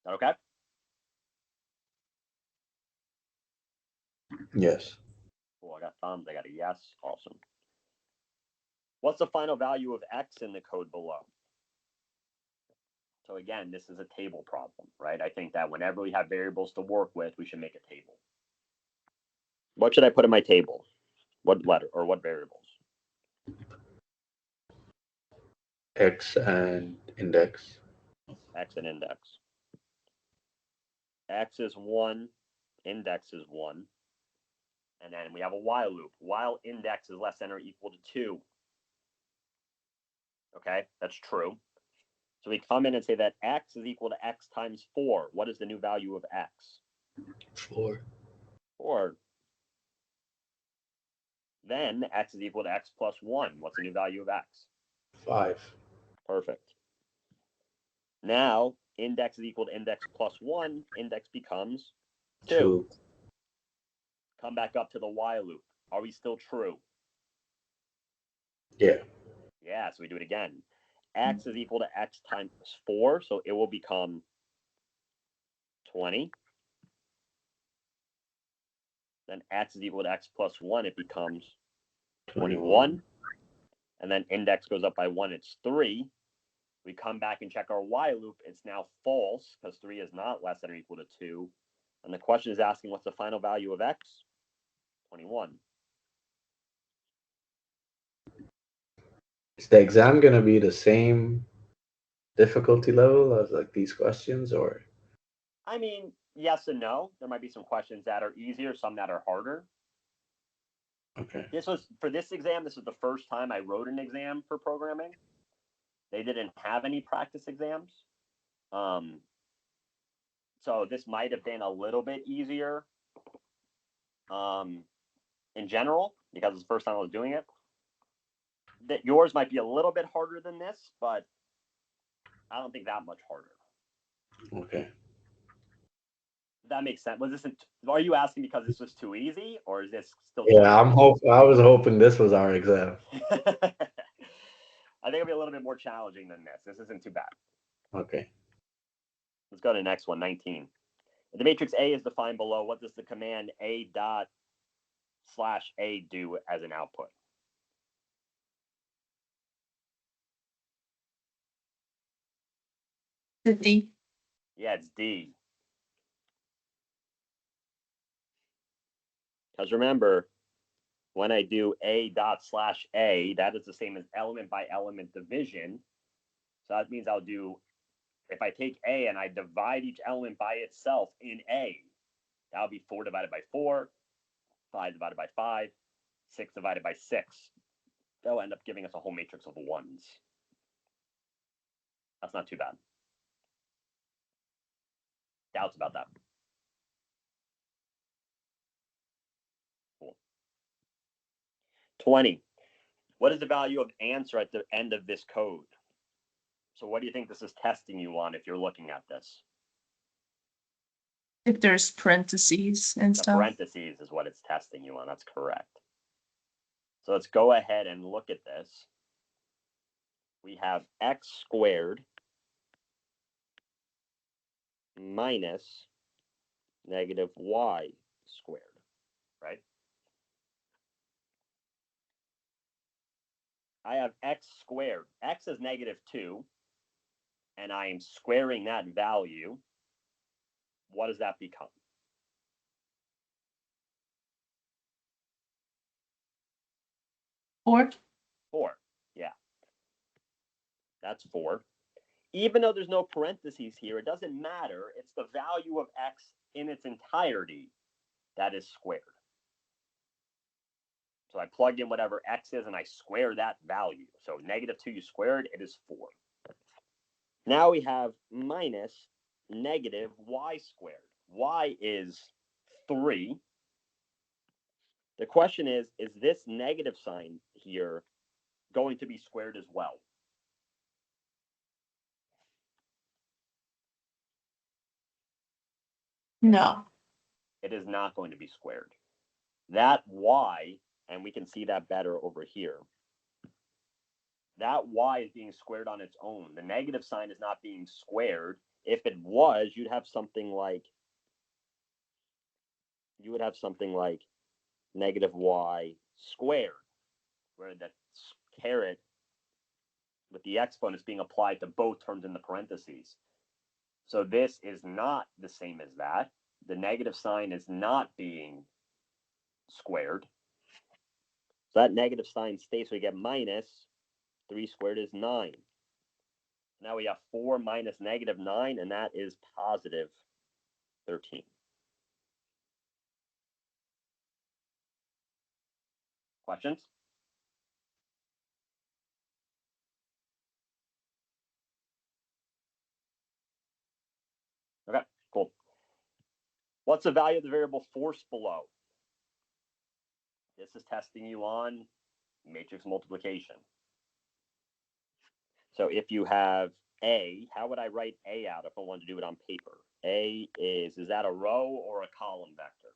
Okay? Yes. Cool, I got thumbs, I got a yes. Awesome. What's the final value of x in the code below? So again, this is a table problem, right? I think that whenever we have variables to work with, we should make a table. What should I put in my table? What letter or what variables? X and index. X and index. X is 1, index is 1. And then we have a while loop. While index is less than or equal to 2. Okay, that's true. So we come in and say that x is equal to x times 4. What is the new value of x? 4. 4. Then x is equal to x plus 1. What's the new value of x? 5. Perfect. Now, index is equal to index plus 1. Index becomes 2. Come back up to the while loop. Are we still true? Yeah. Yeah, so we do it again. X is equal to x times 4, so it will become 20. Then x is equal to x plus 1, it becomes 21. And then index goes up by 1, it's 3. We come back and check our while loop. It's now false because 3 is not less than or equal to 2. And the question is asking, what's the final value of x? 21. Is the exam going to be the same difficulty level of like these questions, or? I mean, yes and no. There might be some questions that are easier, some that are harder. Okay. For this exam, this was the first time I wrote an exam for programming. They didn't have any practice exams. So this might have been a little bit easier in general because it's the first time I was doing it. That yours might be a little bit harder than this, but I don't think that much harder. Okay. That makes sense. Are you asking because this was too easy, or is this still? Yeah, I was hoping this was our exam. I think it'll be a little bit more challenging than this. This isn't too bad. Okay. Let's go to the next one, 19. If the matrix A is defined below, what does the command A dot / A do as an output? The D. Yeah, it's D. Because remember, when I do A dot / A, that is the same as element by element division. So that means I'll do, if I take A and I divide each element by itself in A, that'll be 4 divided by 4, 5 divided by 5, 6 divided by 6. That'll end up giving us a whole matrix of 1s. That's not too bad. Doubts about that? Cool. 20. What is the value of answer at the end of this code? So what do you think this is testing you on if you're looking at this? If there's parentheses and The stuff. parentheses is what it's testing you on. That's correct. So let's go ahead and look at this. We have x squared minus negative y squared, right? I have x squared. X is -2, and I am squaring that value. What does that become? Or 4. Yeah. That's 4. Even though there's no parentheses here, it doesn't matter. It's the value of x in its entirety that is squared. So I plug in whatever x is and I square that value. So -2 you squared, it is 4. Now we have minus negative y squared. Y is 3. The question is this negative sign here going to be squared as well? no. It is not going to be squared. That y, and we can see that better over here, that y is being squared on its own. The negative sign is not being squared. If it was, you would have something like negative y squared, where the caret with the exponent is being applied to both terms in the parentheses. So this is not the same as that. The negative sign is not being squared. So that negative sign stays, so we get minus 3 squared is 9. Now we have 4 minus -9, and that is positive 13. Questions? Okay, cool. What's the value of the variable force below? This is testing you on matrix multiplication. So if you have A, how would I write A out if I wanted to do it on paper? A is that a row or a column vector?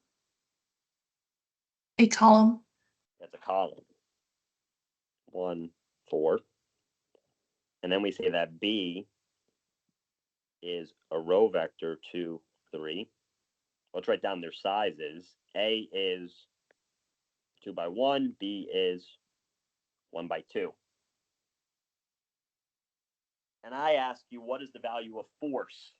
A column. That's a column. 1, 4. And then we say that B is a row vector, 2, 3. Let's write down their sizes. A is 2 by 1, B is 1 by 2. And I ask you, what is the value of force?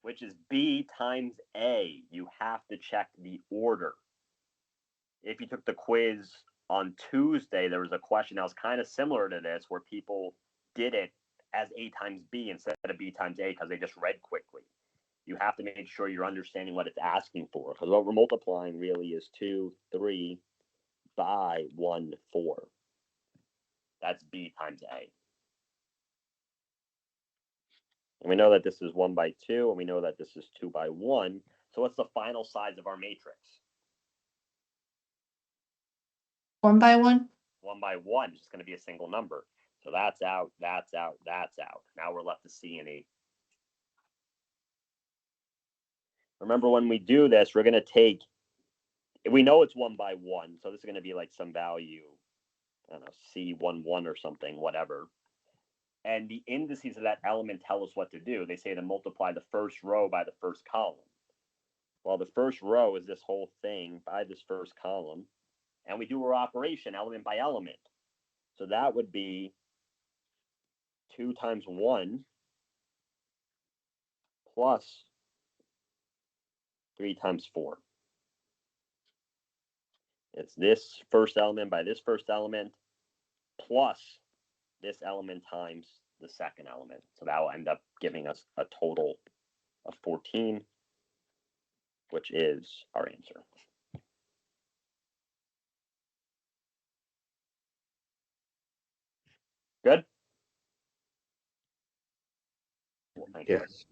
Which is B times A. You have to check the order. If you took the quiz on Tuesday, there was a question that was kind of similar to this where people did it as A times B instead of B times A because they just read quickly. You have to make sure you're understanding what it's asking for, because what we're multiplying really is 2, 3 by 1, 4. That's B times A. And we know that this is 1 by 2, and we know that this is 2 by 1. So what's the final size of our matrix? 1 by 1? 1 by 1 is just going to be a single number. So that's out, that's out, that's out. Now we're left to C and E. Remember, when we do this, we're going to take, we know it's 1 by 1, so this is going to be like some value, I don't know, C11 or something, whatever. And the indices of that element tell us what to do. They say to multiply the first row by the first column. Well, the first row is this whole thing by this first column. And we do our operation element by element. So that would be 2 times 1 plus 3 times 4. It's this first element by this first element plus this element times the second element. So that will end up giving us a total of 14, which is our answer. Good? Well, thank you. Yes.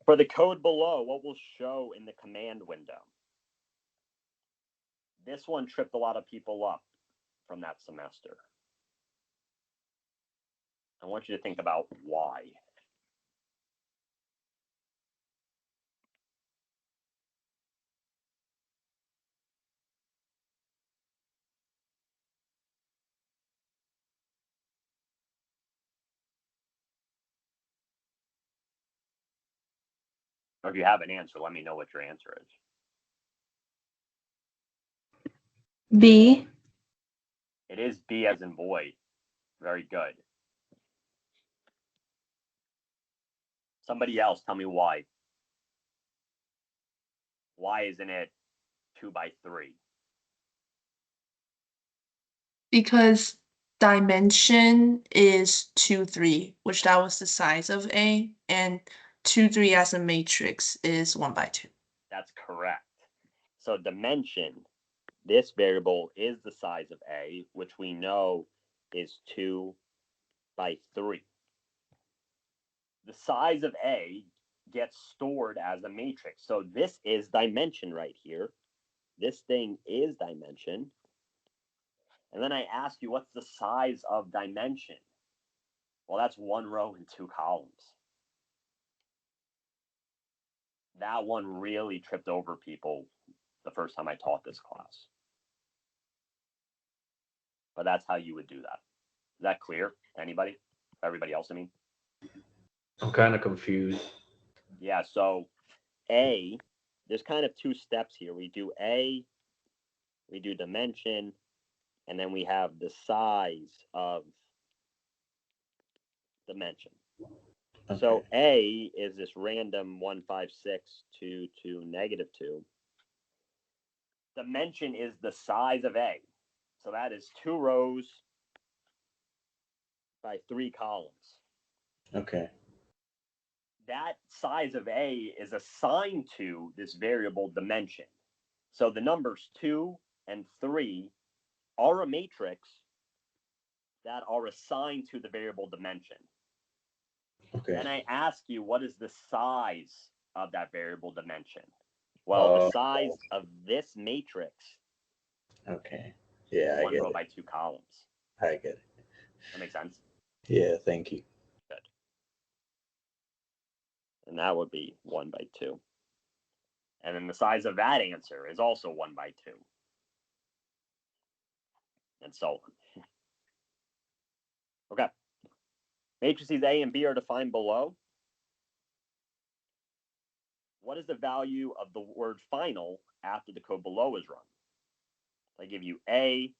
For the code below, what will show in the command window? This one tripped a lot of people up from that semester. I want you to think about why. Or if you have an answer, let me know what your answer is. B. It is B as in boy. Very good. Somebody else, tell me why. Why isn't it 2 by 3? Because dimension is 2, 3, which that was the size of A, and 2, 3 as a matrix is 1 by 2. That's correct. So dimension, this variable is the size of A, which we know is 2 by 3. The size of A gets stored as a matrix. So this is dimension right here. This thing is dimension. And then I ask you, what's the size of dimension? Well, that's 1 row and 2 columns. That one really tripped over people the first time I taught this class. But that's how you would do that. Is that clear to anybody? Everybody else, I mean? I'm kind of confused. Yeah, so A, there's kind of 2 steps here. We do A, we do dimension, and then we have the size of dimension. Okay. So A is this random 1, 5, 6, 2, 2, -2. Dimension is the size of A. So that is 2 rows by 3 columns. Okay. That size of A is assigned to this variable dimension. So the numbers 2 and 3 are a matrix that are assigned to the variable dimension. Okay. And I ask you, what is the size of that variable dimension? Well, the size of this matrix Okay. Yeah, is I 1 get row it. by 2 columns. I get it. That makes sense? Yeah, thank you. Good. And that would be 1 by 2. And then the size of that answer is also 1 by 2. And so on. Okay. Matrices A and B are defined below. What is the value of the word final after the code below is run? I give you A,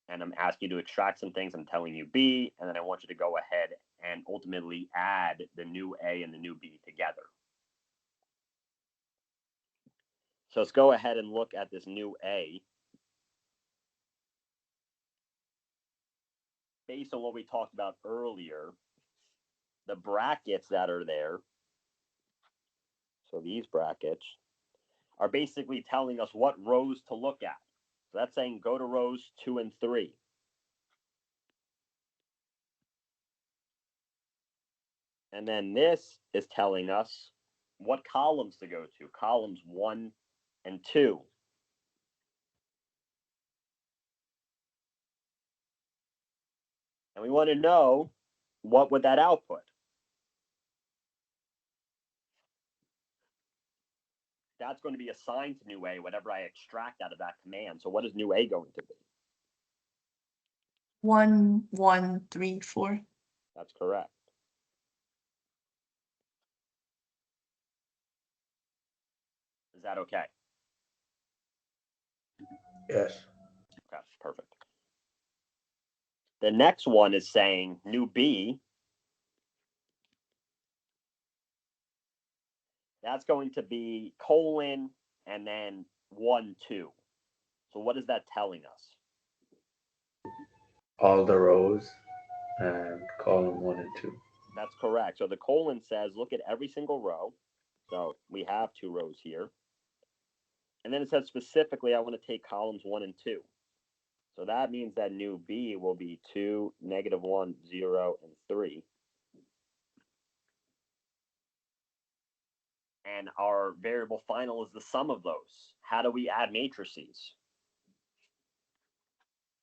and I'm asking you to extract some things. I'm telling you B, and then I want you to go ahead and ultimately add the new A and the new B together. So let's go ahead and look at this new A. based on what we talked about earlier, the brackets that are there, so these brackets, are basically telling us what rows to look at. So that's saying go to rows 2 and 3. And then this is telling us what columns to go to, columns 1 and 2. And we want to know, what would that output? That's going to be assigned to new A, whatever I extract out of that command. So what is new A going to be? 1, 1, 3, 4. That's correct. Is that okay? Yes. Okay, perfect. The next one is saying new B. That's going to be colon and then 1, 2. So what is that telling us? All the rows and column 1 and 2. That's correct. So the colon says, look at every single row. So we have 2 rows here. And then it says specifically, I want to take columns 1 and 2. So that means that new B will be 2, -1, 0, and 3. And our variable final is the sum of those. How do we add matrices?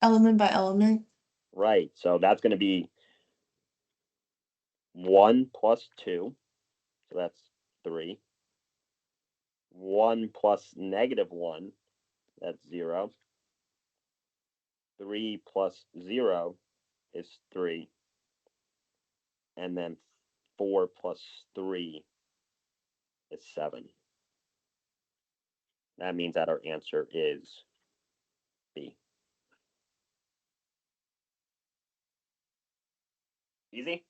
Element by element. Right. So that's going to be 1 plus 2. So that's 3. 1 plus -1. That's 0. 3 plus 0 is 3. And then 4 plus 3 is 7. That means that our answer is B. Easy?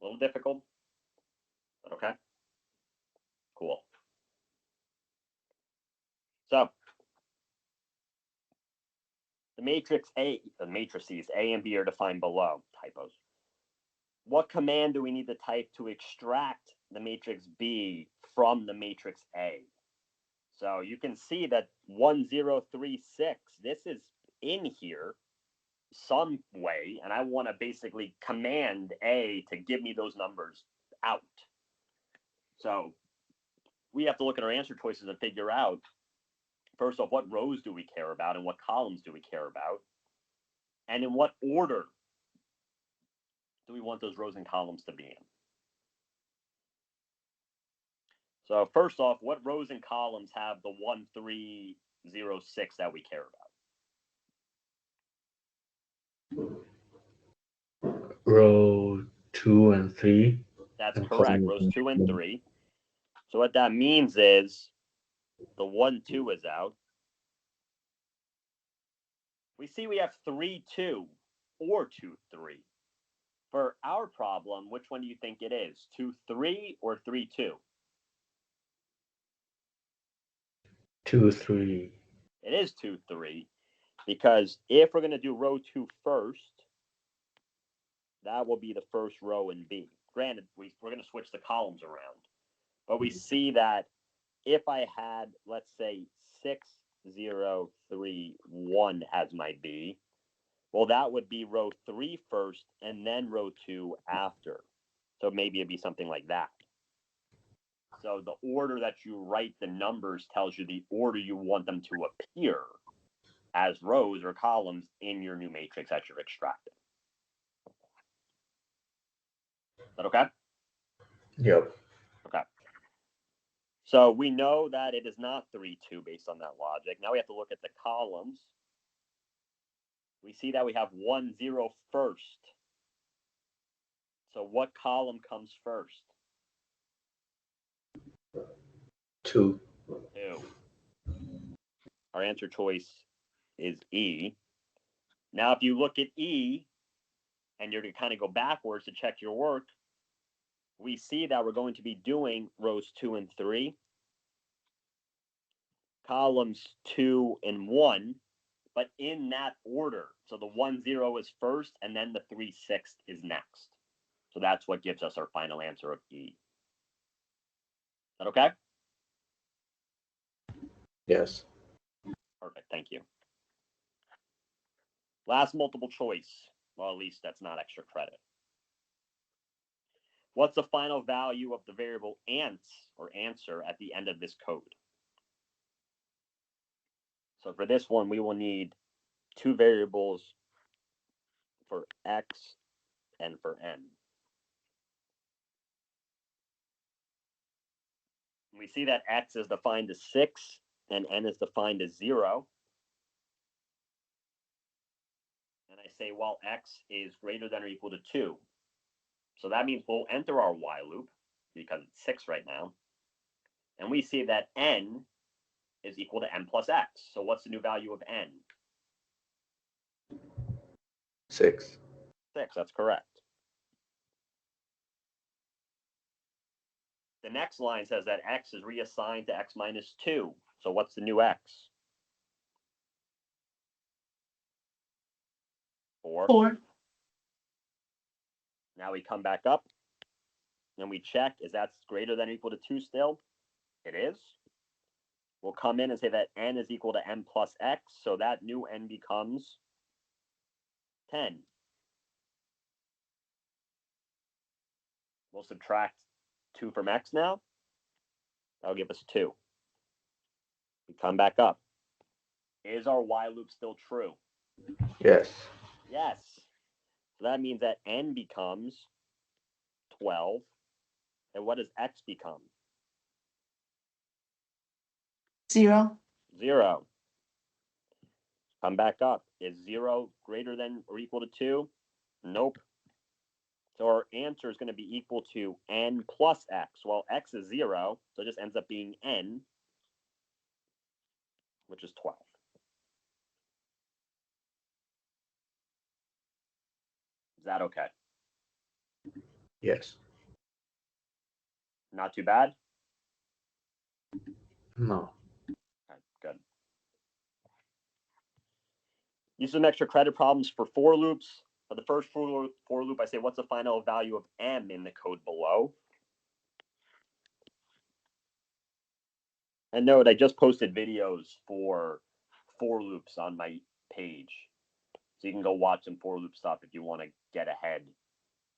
A little difficult? But okay. Cool. So the matrices A and B are defined below. Typos. What command do we need to type to extract the matrix B from the matrix A? So you can see that 1036, this is in here some way, and I want to basically command A to give me those numbers out. So we have to look at our answer choices and figure out, first off, what rows do we care about and what columns do we care about? And in what order do we want those rows and columns to be in? So first off, what rows and columns have the 1306 that we care about? Row 2 and 3. That's and correct, column rows 2 and 1. 3. So what that means is the 1, 2 is out. We see we have 3, 2 or 2, 3. For our problem, which one do you think it is? 2, 3 or 3, 2? 2, 3. It is 2, 3, because if we're going to do row 2 first, that will be the first row in B. Granted, we're going to switch the columns around, but we see that if I had, let's say, 6, 0, 3, 1 as my B, well, that would be row 3 first and then row 2 after. So maybe it'd be something like that. So the order that you write the numbers tells you the order you want them to appear as rows or columns in your new matrix that you're extracting. Is that okay? Yep. Okay. So we know that it is not 3, 2 based on that logic. Now we have to look at the columns. We see that we have 1, 0 first. So what column comes first? 2. 2. Our answer choice is E. Now, if you look at E, and you're to kind of go backwards to check your work, we see that we're going to be doing rows 2 and 3, columns 2 and 1, but in that order. So the 1, 0 is first, and then the 3, 6 is next. So that's what gives us our final answer of E. Is that okay? Yes. Perfect, thank you. Last multiple choice. Well, at least that's not extra credit. What's the final value of the variable answer at the end of this code? So for this one, we will need two variables for x and for n. We see that x is defined as 6 and n is defined as 0. And I say, well, x is greater than or equal to 2. So that means we'll enter our while loop because it's 6 right now. And we see that n is equal to n plus x. So what's the new value of n? 6. 6, that's correct. The next line says that x is reassigned to x minus 2. So what's the new x? 4. 4. Now we come back up and we check, is that greater than or equal to 2 still? It is. We'll come in and say that n is equal to n plus x. So that new n becomes 10. We'll subtract 2 from x now. That'll give us 2. We come back up. Is our while loop still true? Yes. Yes. So that means that n becomes 12. And what does x become? 0. 0. Come back up. Is 0 greater than or equal to 2? Nope. So our answer is going to be equal to n plus x. Well, x is 0, so it just ends up being n, which is 12. Is that okay? Yes. Not too bad? No. Okay, good. Use some extra credit problems for for loops. For the first for loop, I say, what's the final value of m in the code below? And note, I just posted videos for loops on my page. So you can go watch some for loop stuff if you want to get ahead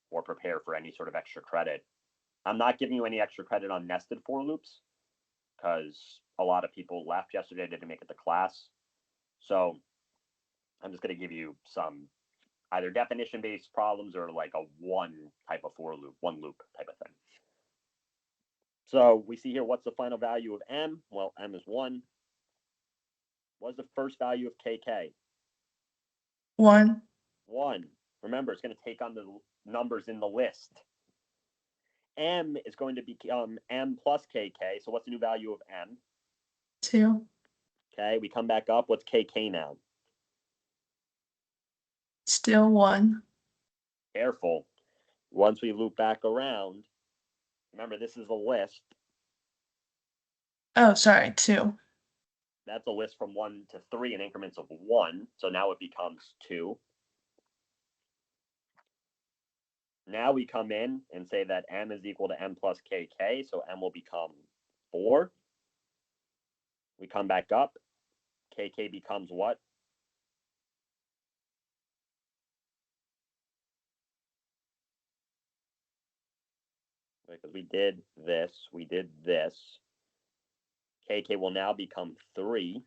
or prepare for any sort of extra credit. I'm not giving you any extra credit on nested for loops because a lot of people left yesterday, didn't make it to class. So I'm just going to give you some either definition-based problems or like a one type of for loop, one loop type of thing. So we see here, what's the final value of m? Well, m is 1. What's the first value of kk? 1. 1. Remember, it's going to take on the numbers in the list. M is going to become m plus kk. So what's the new value of m? 2. Okay, we come back up. What's kk now? Still 1. Careful. Once we loop back around, remember, this is a list. Oh, sorry, 2. That's a list from 1 to 3 in increments of 1. So now it becomes 2. Now we come in and say that m is equal to m plus kk. So m will become 4. We come back up. Kk becomes what? Because we did this. Kk will now become 3.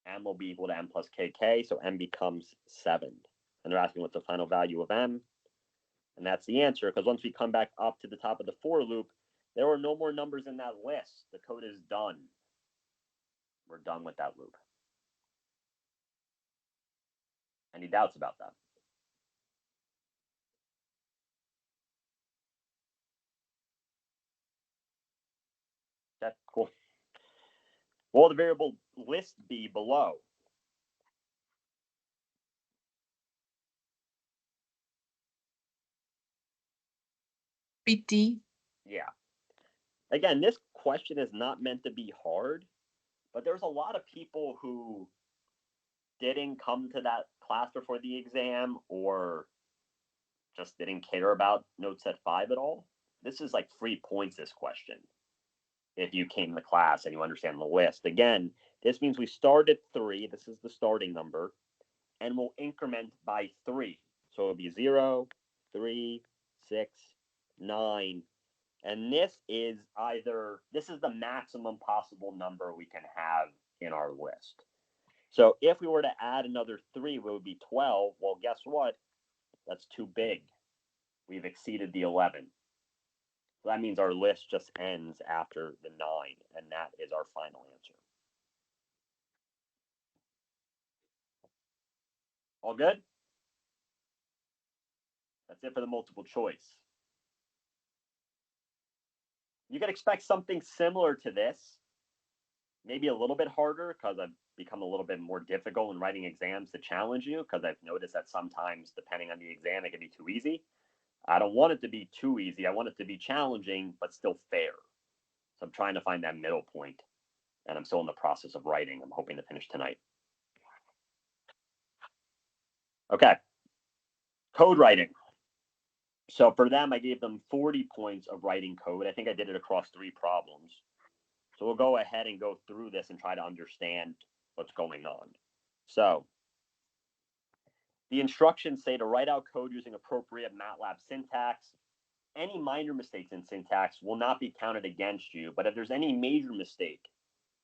M will be equal to m plus kk, so m becomes 7. And they're asking what's the final value of m. And that's the answer, because once we come back up to the top of the for loop, there are no more numbers in that list. The code is done. We're done with that loop. Any doubts about that? That's cool. What will the variable list be below? BD. Yeah. Again, this question is not meant to be hard, But there's a lot of people who didn't come to that class before the exam or just didn't care about note set 5 at all. This is like 3 points, this question. If you came to class and you understand the list. Again, this means we start at 3. This is the starting number. And we'll increment by 3. So it'll be 0, 3, 6, 9. And this is the maximum possible number we can have in our list. So if we were to add another 3, it would be 12. Well, guess what? That's too big. We've exceeded the 11. So that means our list just ends after the 9, and that is our final answer. All good? That's it for the multiple choice. You can expect something similar to this, maybe a little bit harder because I've become a little bit more difficult in writing exams to challenge you, because I've noticed that sometimes, depending on the exam, it can be too easy. I don't want it to be too easy. I want it to be challenging, but still fair. So I'm trying to find that middle point, and I'm still in the process of writing. I'm hoping to finish tonight. Okay. Code writing. So for them, I gave them 40 points of writing code. I think I did it across 3 problems. So we'll go ahead and go through this and try to understand what's going on. So the instructions say to write out code using appropriate MATLAB syntax. Any minor mistakes in syntax will not be counted against you, but if there's any major mistake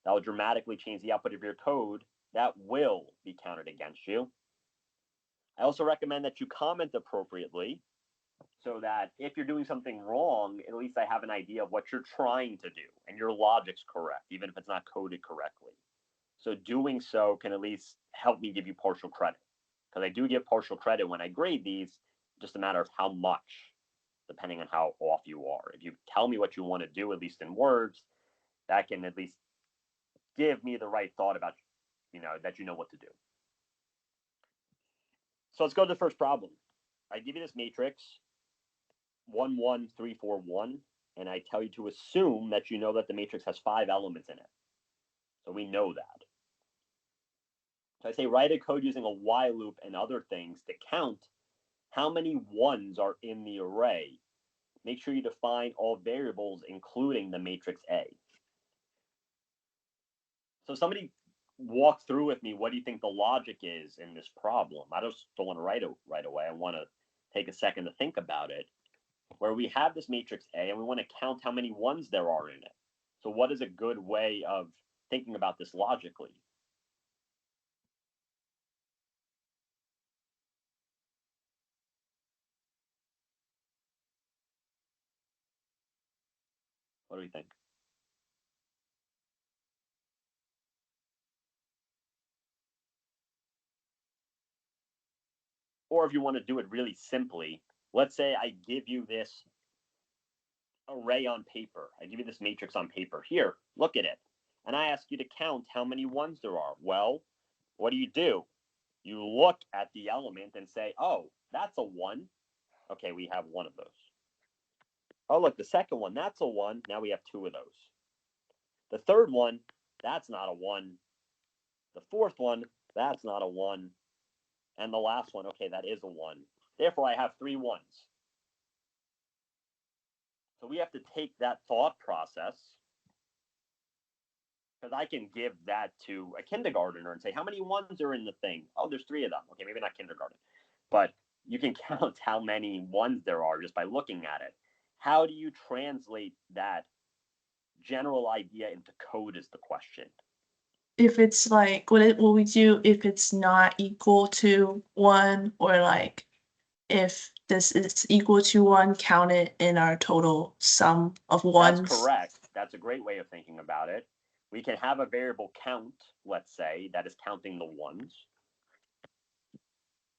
that will dramatically change the output of your code, that will be counted against you. I also recommend that you comment appropriately, so that if you're doing something wrong, at least I have an idea of what you're trying to do and your logic's correct, even if it's not coded correctly. So doing so can at least help me give you partial credit, because I do give partial credit when I grade these, just a matter of how much, depending on how off you are. If you tell me what you want to do, at least in words, that can at least give me the right thought about, that you know what to do. So let's go to the first problem. I give you this matrix, 1, 1, 3, 4, 1, and I tell you to assume that you know that the matrix has 5 elements in it. So we know that. So I say write a code using a while loop and other things to count how many 1s are in the array. Make sure you define all variables, including the matrix A. So somebody walk through with me, what do you think the logic is in this problem? I just don't want to write it right away. I want to take a second to think about it. Where we have this matrix A and we want to count how many 1s there are in it. So what is a good way of thinking about this logically? What do we think? Or if you want to do it really simply, let's say I give you this array on paper. I give you this matrix on paper. Here, look at it. And I ask you to count how many 1s there are. Well, what do? You look at the element and say, oh, that's a 1. Okay, we have 1 of those. Oh, look, the second one, that's a 1. Now we have 2 of those. The third one, that's not a 1. The fourth one, that's not a 1. And the last one, okay, that is a 1. Therefore, I have 3 1s. So we have to take that thought process, because I can give that to a kindergartner and say, how many 1s are in the thing? Oh, there's 3 of them. Okay, maybe not kindergarten. But you can count how many 1s there are just by looking at it. How do you translate that general idea into code is the question. If it's like, what will we do if it's not equal to 1, or like if this is equal to 1, count it in our total sum of 1s? That's correct. That's a great way of thinking about it. We can have a variable count, let's say, that is counting the 1s.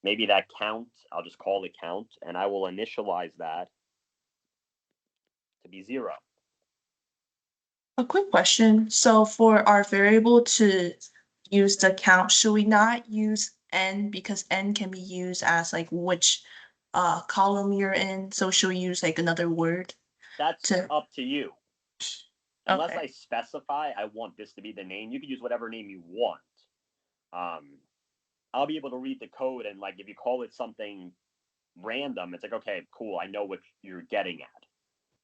Maybe that count, I'll just call it count, and I will initialize that to be 0. A quick question. So for our variable to use the count, should we not use n, because n can be used as like which column you're in? So should we use like another word? That's up to you. unless Okay. I specify I want this to be the name, you can use whatever name you want. I'll be able to read the code, and like if you call it something random, it's like, okay, cool, I know what you're getting at.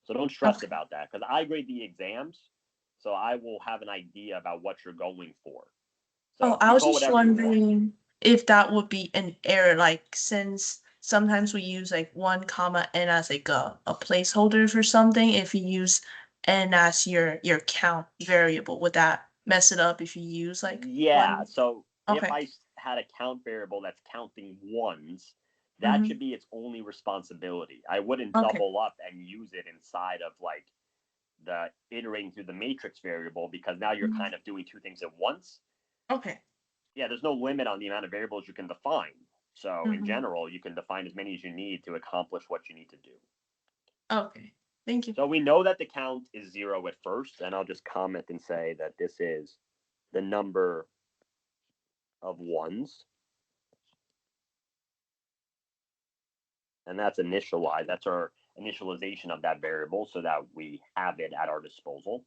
So don't stress Okay. about that, because I grade the exams, so I will have an idea about what you're going for. So Oh, I you was call just whatever you want. wondering if that would be an error, like since sometimes we use like 1 comma n as like a placeholder for something. If you use n as your count variable, would that mess it up if you use like Yeah, one? so if Okay. I had a count variable that's counting ones, that Mm-hmm. should be its only responsibility. I wouldn't Okay. double up and use it inside of like the iterating through the matrix variable, because now you're Mhm. kind of doing two things at once. Okay. Yeah, there's no limit on the amount of variables you can define. So in Mhm. general, you can define as many as you need to accomplish what you need to do. Okay. Thank you. So we know that the count is 0 at first, and I'll just comment and say that this is the number of ones. And that's initialized. That's our initialization of that variable so that we have it at our disposal.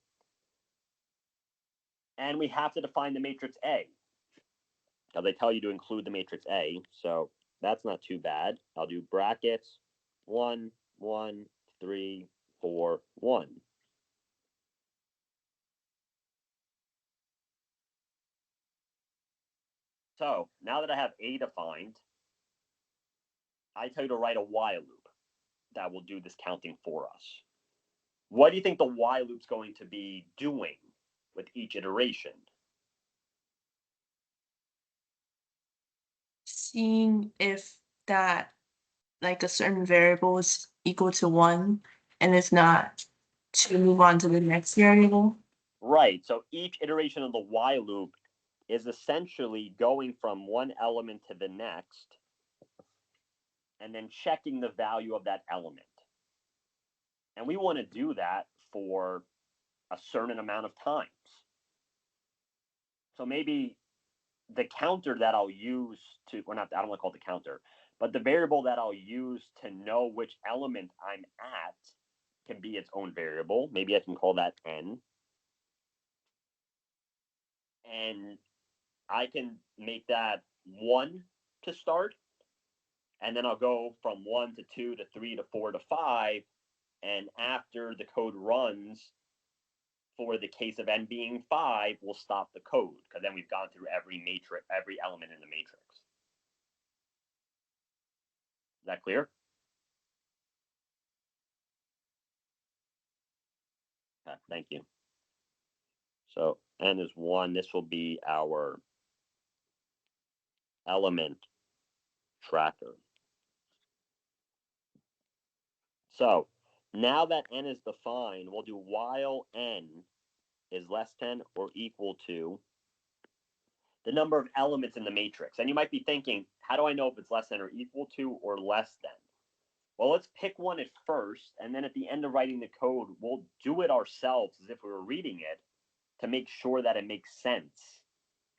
And we have to define the matrix A, because they tell you to include the matrix A. So that's not too bad. I'll do brackets 1, 1, 3, 4, 1. So now that I have A defined, I tell you to write a while loop that will do this counting for us. What do you think the while loop's going to be doing with each iteration? Seeing if that like a certain variable is equal to 1, and if not, to move on to the next variable. Right. So each iteration of the while loop is essentially going from one element to the next and then checking the value of that element. And we want to do that for a certain amount of times. So maybe the counter that I'll use to, or not, I don't want to call it the counter, but the variable that I'll use to know which element I'm at can be its own variable. Maybe I can call that n. And I can make that 1 to start. And then I'll go from 1 to 2 to 3 to 4 to 5. And after the code runs, for the case of n being 5, we'll stop the code, because then we've gone through every matrix, every element in the matrix. Is that clear? Okay, thank you. So n is 1. This will be our element tracker. So now that n is defined, we'll do while n is less than or equal to the number of elements in the matrix. And you might be thinking, how do I know if it's less than or equal to or less than? Well, let's pick one at first, and then at the end of writing the code, we'll do it ourselves as if we were reading it to make sure that it makes sense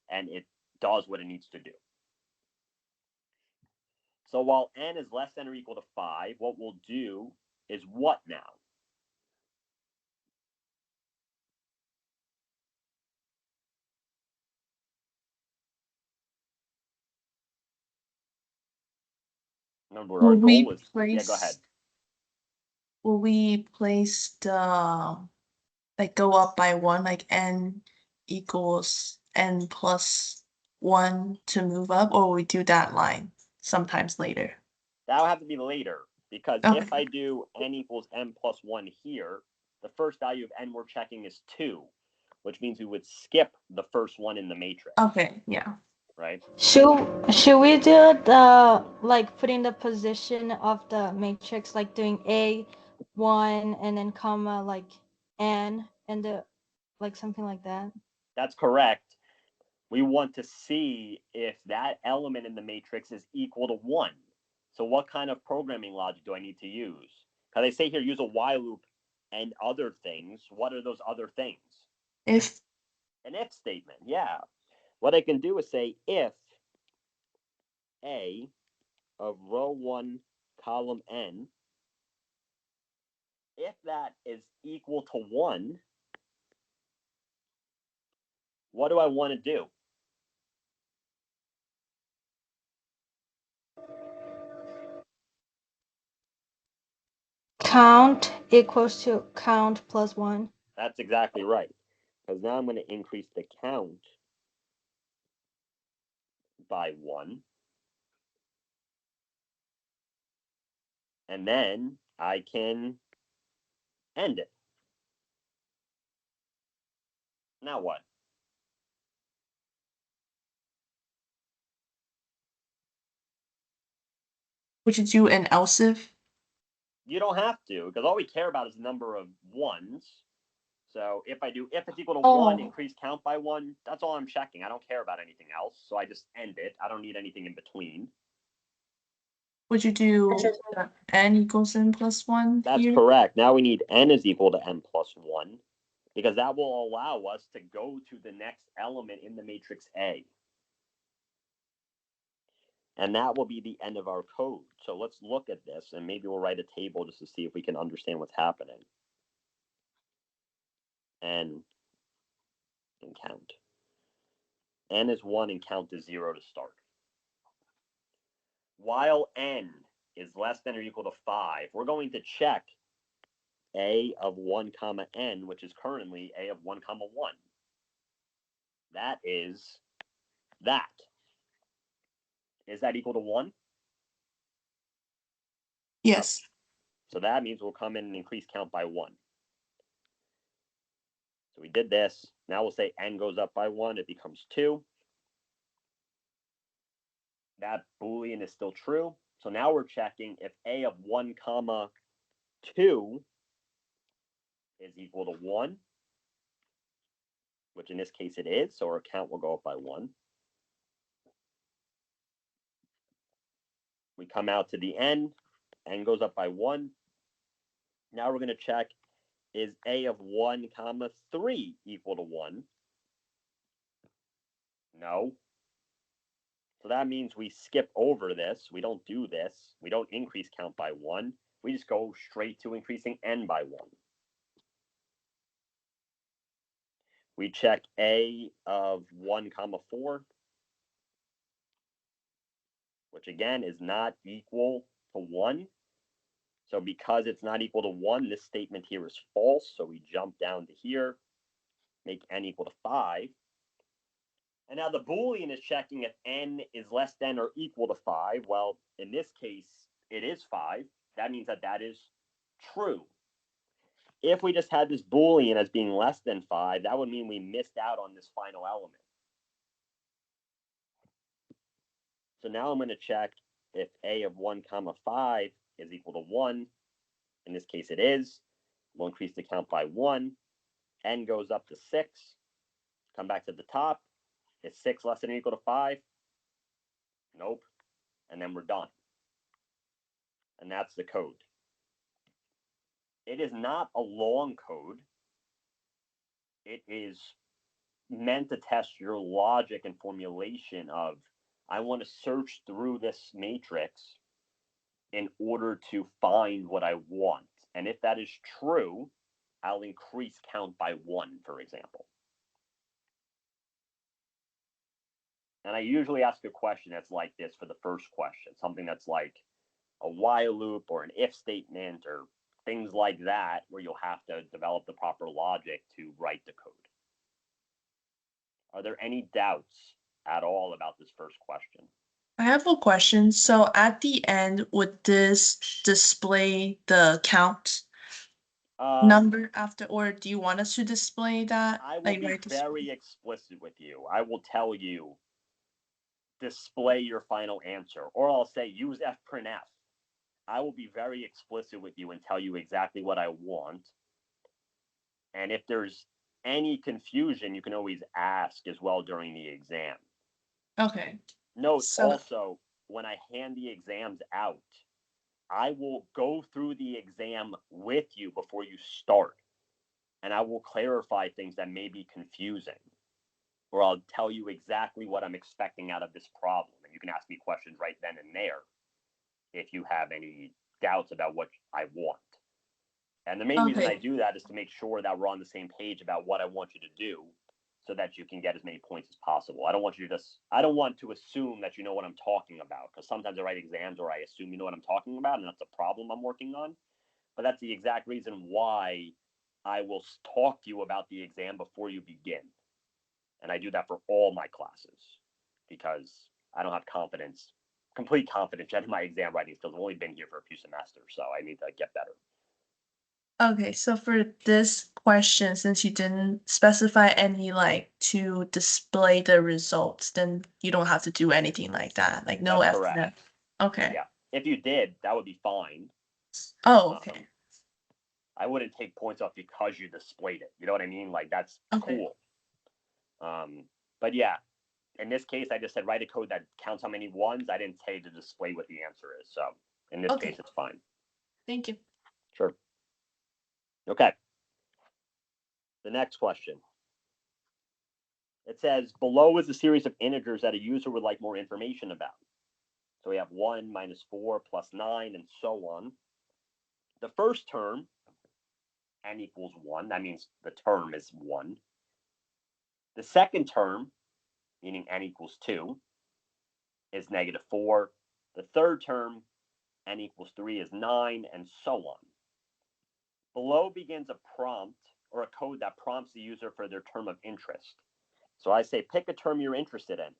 and it does what it needs to do. So while n is less than or equal to 5, what we'll do is what now? Remember, our Will we goal is, yeah, go ahead. place will we place the like go up by 1, like n equals n plus 1 to move up, or will we do that line sometimes later? That'll have to be later, because Okay. if I do n equals n plus 1 here, the first value of n we're checking is 2, which means we would skip the first one in the matrix, Okay, yeah. right? Should we do the like putting the position of the matrix, like doing A1 and then comma like n and the like something like that? That's correct. We want to see if that element in the matrix is equal to 1. So what kind of programming logic do I need to use? Because they say here use a while loop and other things. What are those other things? If An if statement, yeah. What I can do is say if A of row 1, column n, if that is equal to 1, What do I want to do? Count equals to count plus 1. That's exactly right. Because now I'm going to increase the count by 1. And then I can end it. Now what? Would you do an else if? You don't have to, because all we care about is the number of ones. So if I do if it's equal to Oh. 1, increase count by 1, that's all I'm checking. I don't care about anything else. So I just end it. I don't need anything in between. Would you do n equals n plus 1 That's here? correct. Now we need n is equal to n plus 1, because that will allow us to go to the next element in the matrix A. And that will be the end of our code. So let's look at this, and maybe we'll write a table just to see if we can understand what's happening. N and count. N is 1 and count is 0 to start. While n is less than or equal to 5, we're going to check a of 1 comma n, which is currently a of 1 comma 1. That is that. Is that equal to 1? Yes. So that means we'll come in and increase count by 1. So we did this. Now we'll say n goes up by 1. It becomes 2. That Boolean is still true. So now we're checking if a of 1 comma 2 is equal to 1, which in this case it is. So our count will go up by 1. We come out to the n goes up by 1. Now we're going to check, is a of 1 comma 3 equal to 1? No. So that means we skip over this. We don't do this. We don't increase count by 1. We just go straight to increasing n by 1. We check a of 1 comma 4, which again is not equal to 1. So because it's not equal to 1, this statement here is false. So we jump down to here, make n equal to 5. And now the Boolean is checking if n is less than or equal to 5. Well, in this case, it is 5. That means that that is true. If we just had this Boolean as being less than 5, that would mean we missed out on this final element. So now I'm going to check if a of 1 comma 5 is equal to 1. In this case, it is. We'll increase the count by 1. N goes up to 6. Come back to the top. Is 6 less than or equal to 5? Nope. And then we're done. And that's the code. It is not a long code. It is meant to test your logic and formulation of, I want to search through this matrix in order to find what I want. And if that is true, I'll increase count by 1, for example. And I usually ask a question that's like this for the first question, something that's like a while loop or an if statement or things like that, where you'll have to develop the proper logic to write the code. Are there any doubts at all about this first question? I have a question. So at the end, would this display the count number after, or do you want us to display that? I will Like, be right to- very explicit with you. I will tell you, display your final answer, or I'll say use fprintf. I will be very explicit with you and tell you exactly what I want. And if there's any confusion, you can always ask as well during the exam. Okay. Note So- also, when I hand the exams out, I will go through the exam with you before you start. And I will clarify things that may be confusing. Or I'll tell you exactly what I'm expecting out of this problem. And you can ask me questions right then and there if you have any doubts about what I want. And the main reason Okay. I do that is to make sure that we're on the same page about what I want you to do, so that you can get as many points as possible. I don't want to assume that you know what I'm talking about, because sometimes I write exams where I assume you know what I'm talking about, and that's a problem I'm working on. But that's the exact reason why I will talk to you about the exam before you begin. And I do that for all my classes, because I don't have complete confidence yet in my exam writing skills. I've only been here for a few semesters, so I need to get better. Okay, so for this question, since you didn't specify any like to display the results, then you don't have to do anything like that. Like no That's F. correct. Okay. Yeah. If you did, that would be fine. Oh, okay. I wouldn't take points off because you displayed it. You know what I mean? Like that's Okay. cool. But yeah, in this case, I just said write a code that counts how many ones. I didn't say to display what the answer is. So in this Okay. case, it's fine. Thank you. Sure. Okay. The next question. It says below is a series of integers that a user would like more information about. So we have 1 minus 4 plus 9 and so on. The first term, n equals 1. That means the term is 1. The second term, meaning n equals 2, is negative 4. The third term, n equals 3, is 9, and so on. Below begins a prompt or a code that prompts the user for their term of interest. So I say pick a term you're interested in.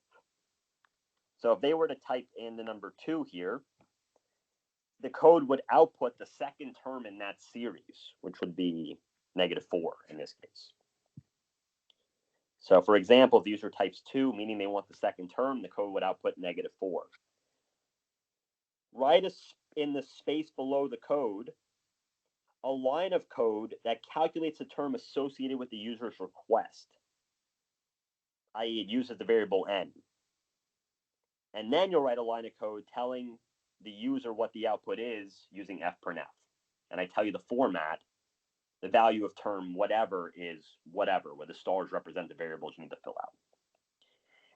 So if they were to type in the number 2 here, the code would output the second term in that series, which would be negative 4 in this case. So for example, if the user types 2, meaning they want the second term, the code would output negative 4. Write in the space below the code a line of code that calculates the term associated with the user's request, i.e. it uses the variable n. And then you'll write a line of code telling the user what the output is using fprintf. And I tell you the format, the value of term whatever is whatever, where the stars represent the variables you need to fill out.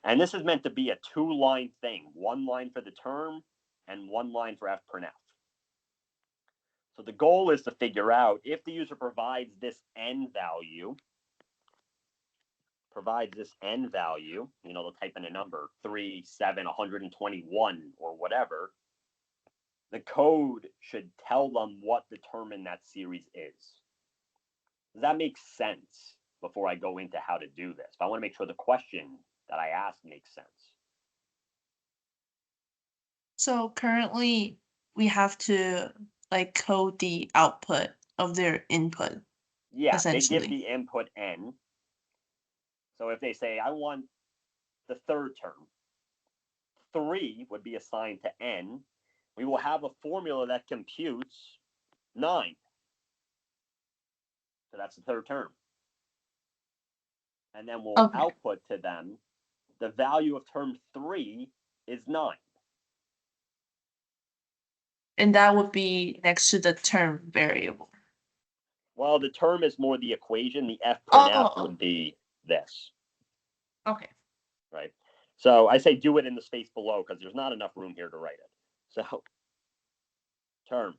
And this is meant to be a 2-line thing, 1 line for the term and 1 line for fprintf. So the goal is to figure out if the user provides this n value, they'll type in a number, 3, 7, 121, or whatever, the code should tell them what the term in that series is. Does that make sense before I go into how to do this? But I want to make sure the question that I asked makes sense. So currently we have to like code the output of their input. Yeah, they essentially give the input n. So if they say, I want the third term, 3 would be assigned to n. We will have a formula that computes 9. So that's the third term. And then we'll output to them the value of term 3 is 9. And that would be next to the term variable. Well, the term is more the equation. The fprintf would be this. Okay. Right. So I say do it in the space below because there's not enough room here to write it. So term.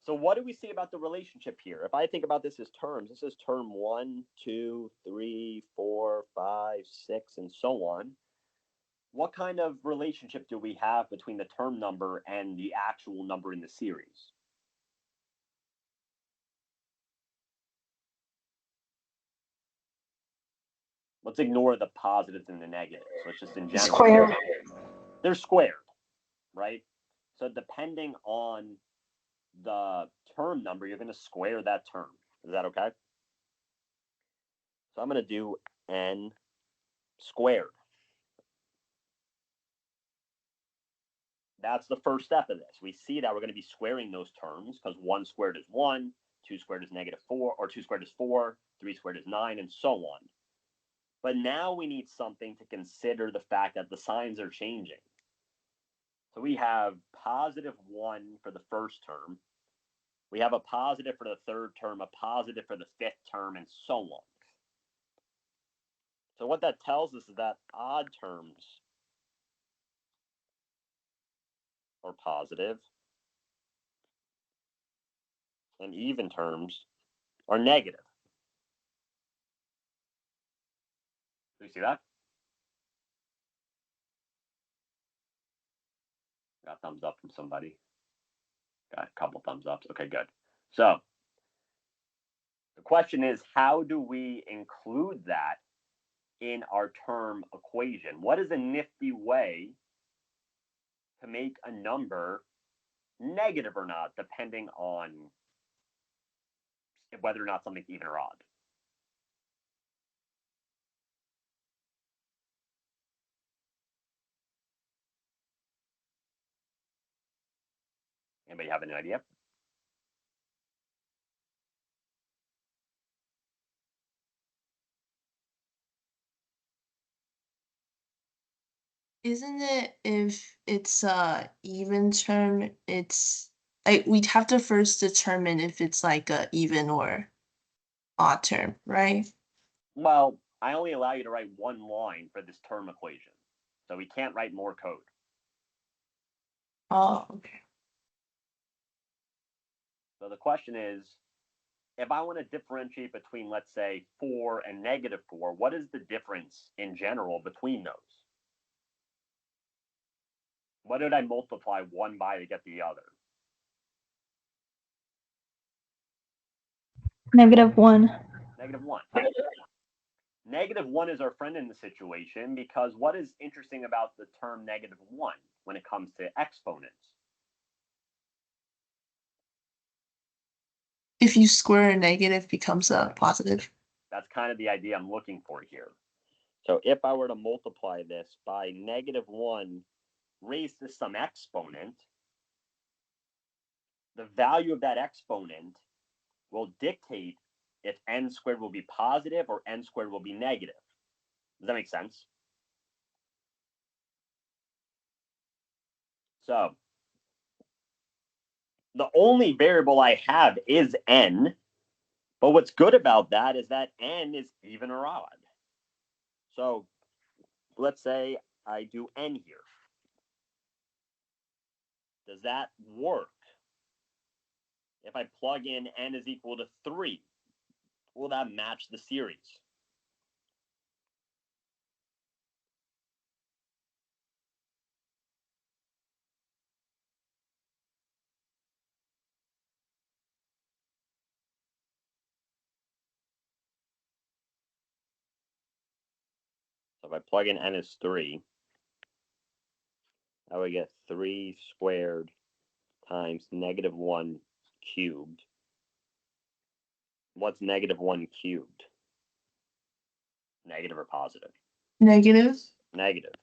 So what do we see about the relationship here? If I think about this as terms, this is term 1, 2, 3, 4, 5, 6, and so on. What kind of relationship do we have between the term number and the actual number in the series? Let's ignore the positives and the negatives. Let's just in general. Square. They're squared, right? So depending on the term number, you're going to square that term. Is that okay? So I'm going to do n squared. That's the first step of this. We see that we're going to be squaring those terms because 1 squared is 1, 2 squared is negative 4, or 2 squared is 4, 3 squared is 9, and so on. But now we need something to consider the fact that the signs are changing. So we have positive 1 for the first term. We have a positive for the third term, a positive for the fifth term, and so on. So what that tells us is that odd terms are positive and even terms are negative. Do you see that? Got a thumbs up from somebody. Got a couple thumbs ups. Okay, good. So the question is, how do we include that in our term equation? What is a nifty way to make a number negative or not, depending on whether or not something's even or odd? Anybody have any idea? Isn't it if it's a even term, it's like we'd have to first determine if it's like a even or odd term, right? Well, I only allow you to write one line for this term equation, so we can't write more code. Oh, okay. So the question is, if I want to differentiate between, let's say, 4 and -4, what is the difference in general between those? What did I multiply one by to get the other? -1. -1. -1 is our friend in the situation because what is interesting about the term -1 when it comes to exponents? If you square a negative, becomes a positive. That's kind of the idea I'm looking for here. So if I were to multiply this by -1 raised to some exponent, the value of that exponent will dictate if n squared will be positive or n squared will be negative. Does that make sense? So the only variable I have is n, but what's good about that is that n is even or odd. So let's say I do n here. Does that work? If I plug in n is equal to 3, will that match the series? So if I plug in n is 3, I would get 3 squared times -1 cubed. What's -1 cubed? Negative or positive? Negative. Negative.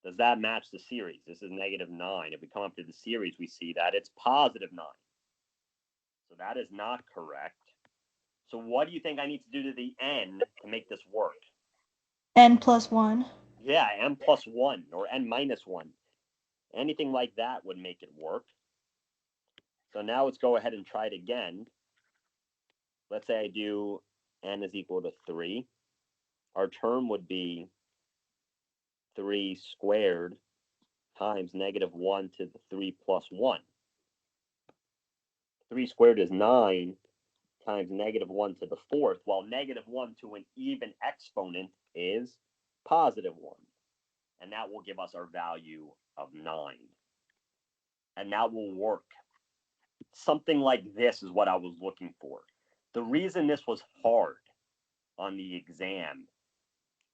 Does that match the series? This is -9. If we come up to the series, we see that it's +9. So that is not correct. So what do you think I need to do to the n to make this work? N plus 1. Yeah, n plus 1 or n minus 1. Anything like that would make it work. So now let's go ahead and try it again. Let's say I do n is equal to 3. Our term would be 3 squared times -1 to the 3 plus 1. 3 squared is 9 times -1 to the 4th, while -1 to an even exponent is +1. And that will give us our value of 9. And that will work. Something like this is what I was looking for. The reason this was hard on the exam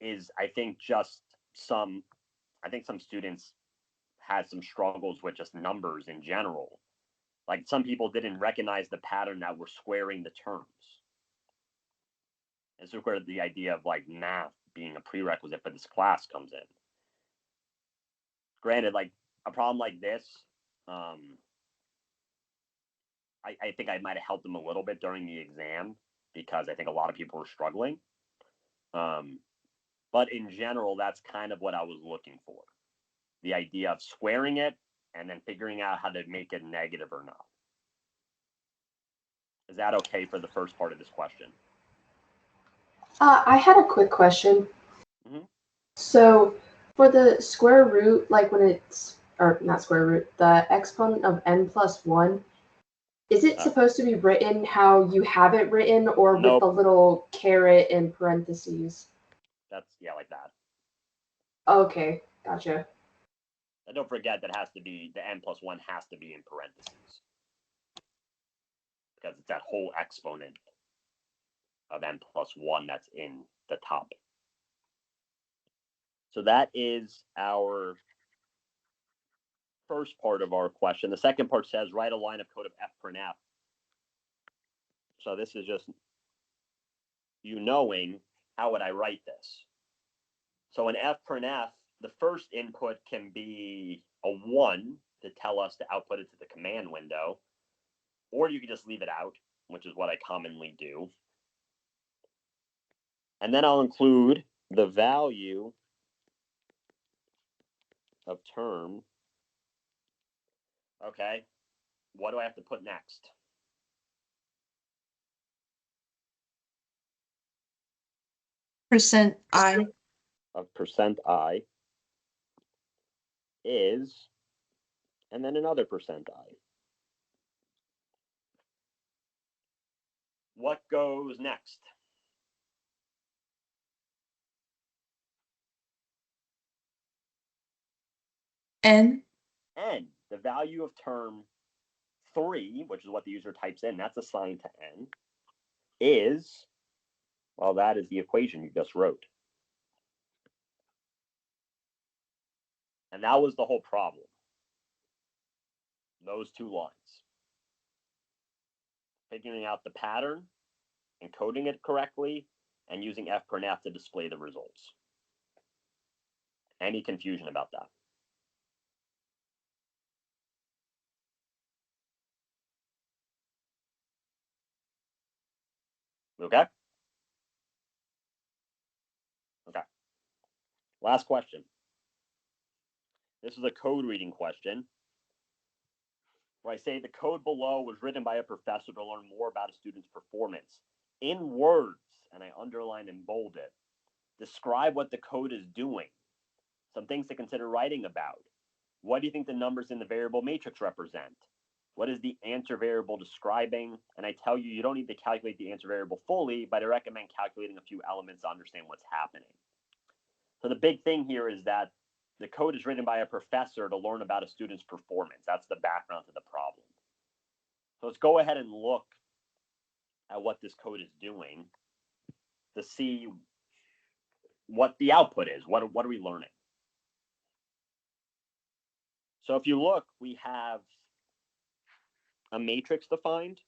is I think some students had some struggles with just numbers in general. Like some people didn't recognize the pattern that we're squaring the terms. And so where the idea of like math being a prerequisite for this class comes in. Granted, like a problem like this, I think I might have helped them a little bit during the exam because I think a lot of people were struggling. But in general, that's kind of what I was looking for. The idea of squaring it and then figuring out how to make it negative or not. Is that okay for the first part of this question? I had a quick question. Mhm. So for the square root, like when it's, or not square root, the exponent of n plus 1, is it supposed to be written how you have it written or with Nope. the little caret in parentheses? That's, yeah, like that. Okay, gotcha. And don't forget that has to be, the n plus 1 has to be in parentheses. Because it's that whole exponent of n plus 1 that's in the top. So that is our first part of our question. The second part says, write a line of code of f print f. So this is just you knowing how would I write this. So in f print f, the first input can be a 1 to tell us to output it to the command window, or you could just leave it out, which is what I commonly do. And then I'll include the value of term. Okay, what do I have to put next? Percent I. Of percent I is, and then another percent I. What goes next? N. N, the value of term 3, which is what the user types in, that's assigned to n, is, well, that is the equation you just wrote. And that was the whole problem. Those two lines. Figuring out the pattern, encoding it correctly, and using fprintf to display the results. Any confusion about that? Okay? Okay. Last question. This is a code reading question, where I say the code below was written by a professor to learn more about a student's performance. In words, and I underline and bold it, describe what the code is doing. Some things to consider writing about. What do you think the numbers in the variable matrix represent? What is the answer variable describing? And I tell you, you don't need to calculate the answer variable fully, but I recommend calculating a few elements to understand what's happening. So the big thing here is that the code is written by a professor to learn about a student's performance. That's the background to the problem. So let's go ahead and look at what this code is doing to see what the output is. What are we learning? So if you look, we have a matrix defined,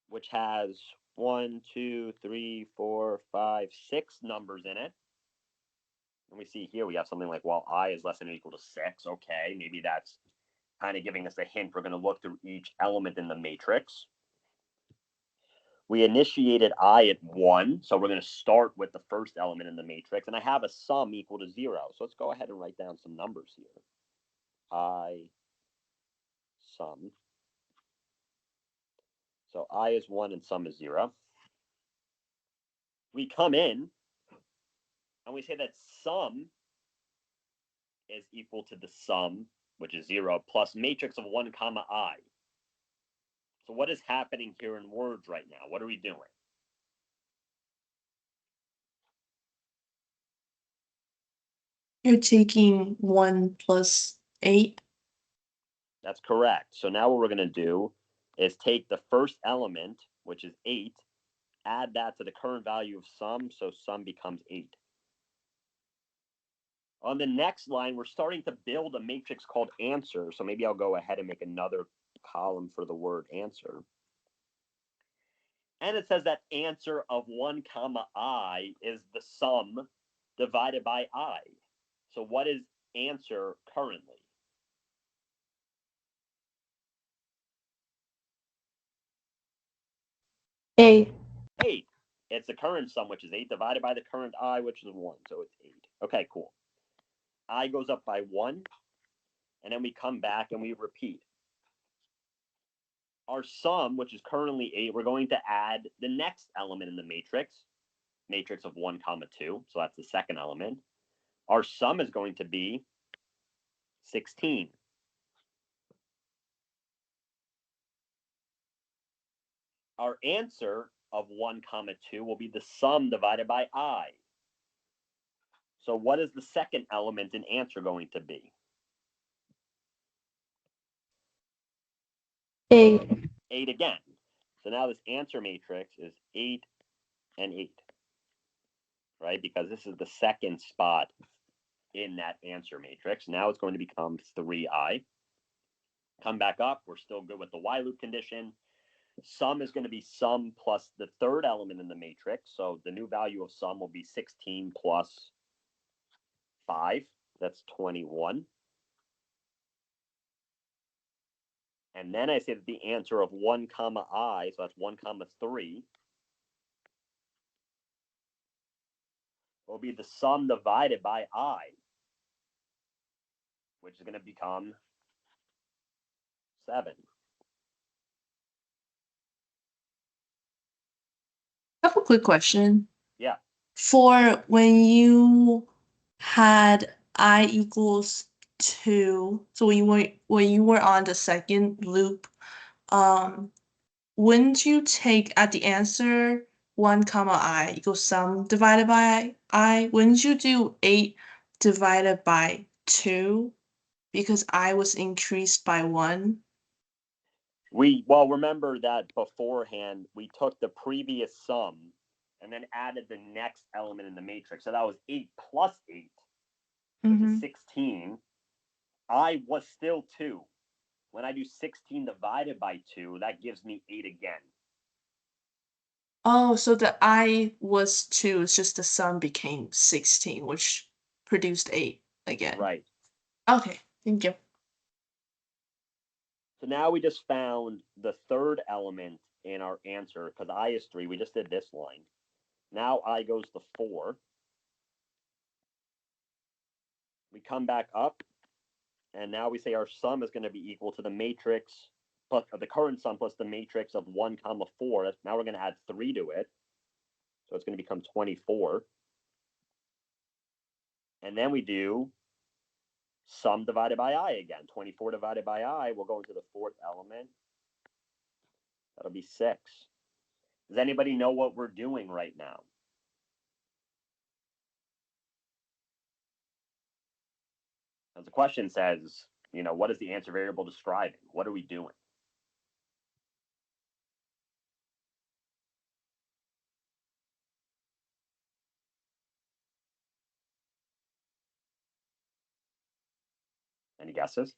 which has 1, 2, 3, 4, 5, 6 numbers in it. And we see here we have something like, well, I is less than or equal to 6. Okay, maybe that's kind of giving us a hint. We're going to look through each element in the matrix. We initiated I at 1, so we're going to start with the first element in the matrix. And I have a sum equal to 0. So let's go ahead and write down some numbers here. I sum. So I is 1 and sum is 0. We come in and we say that sum is equal to the sum, which is 0, plus matrix of 1 comma I. So what is happening here in words right now? What are we doing? You're taking 1 plus 8. That's correct. So now what we're going to do is take the first element, which is 8, add that to the current value of sum, so sum becomes 8. On the next line, we're starting to build a matrix called answer. So maybe I'll go ahead and make another column for the word answer. And it says that answer of 1 comma I is the sum divided by I. So what is answer currently? A. 8. It's the current sum, which is 8, divided by the current I, which is 1. So it's 8. Okay, cool. I goes up by 1. And then we come back and we repeat. Our sum, which is currently 8, we're going to add the next element in the matrix of 1 comma 2. So that's the second element. Our sum is going to be 16. Our answer of 1 comma 2 will be the sum divided by I. So what is the second element in answer going to be? 8. 8 again. So now this answer matrix is 8 and 8, right? Because this is the second spot in that answer matrix. Now it's going to become 3I. Come back up. We're still good with the while loop condition. Sum is going to be sum plus the third element in the matrix. So the new value of sum will be 16 plus 5. That's 21. And then I say that the answer of 1 comma I, so that's 1 comma 3, will be the sum divided by I, which is going to become 7. I have a quick question. Yeah. For when you had I equals 2, so when you were on the second loop, wouldn't you take at the answer 1 comma I equals sum divided by I? Wouldn't you do 8 divided by 2 because I was increased by 1? Well, remember that beforehand, we took the previous sum and then added the next element in the matrix. So that was 8 plus 8, which is 16. I was still 2. When I do 16 divided by 2, that gives me 8 again. Oh, so the I was 2, it's just the sum became 16, which produced 8 again. Right. Okay, thank you. So now we just found the third element in our answer, because I is 3. We just did this line. Now I goes to 4. We come back up, and now we say our sum is going to be equal to the matrix, plus the current sum plus the matrix of 1 comma 4. Now we're going to add 3 to it. So it's going to become 24. And then we do sum divided by I again. 24 divided by I, we'll go into the fourth element. That'll be 6. Does anybody know what we're doing right now? As the question says, what is the answer variable describing? What are we doing? Any guesses?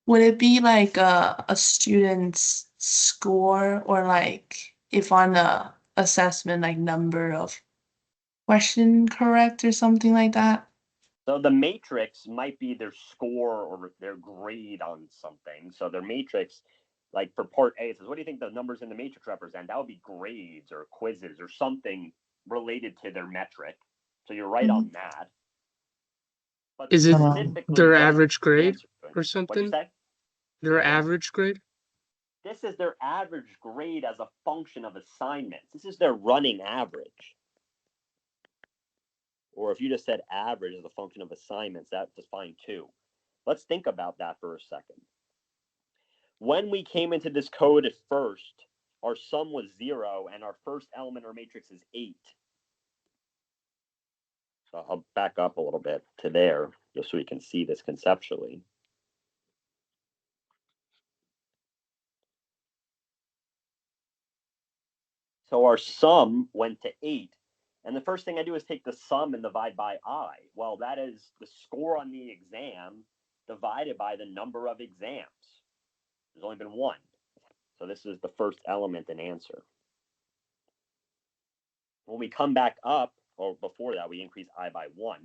Would it be like a student's score, or like if on the assessment, like number of question correct or something like that? So the matrix might be their score or their grade on something. So their matrix, like for part A, it says, what do you think the numbers in the matrix represent? That would be grades or quizzes or something related to their metric. So you're right on that. But Is it specifically, their what is average the grade answer doing? or What'd you something? say? Their again? average grade? This is their average grade as a function of assignments. This is their running average. Or if you just said average as a function of assignments, that's just fine too. Let's think about that for a second. When we came into this code at first, our sum was 0 and our first element in our matrix is 8. So I'll back up a little bit to there just so we can see this conceptually. So our sum went to 8. And the first thing I do is take the sum and divide by I. Well, that is the score on the exam divided by the number of exams. There's only been 1. So this is the first element in answer. When we come back up, or before that, we increase I by 1.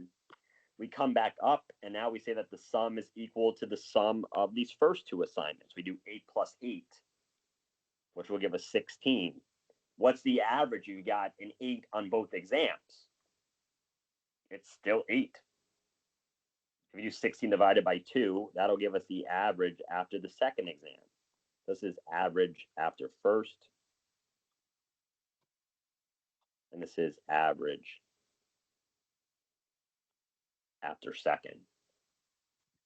We come back up, and now we say that the sum is equal to the sum of these first 2 assignments. We do 8 plus 8, which will give us 16. What's the average you got in 8 on both exams? It's still 8. If you do 16 divided by 2, that'll give us the average after the second exam. This is average after first. And this is average after second.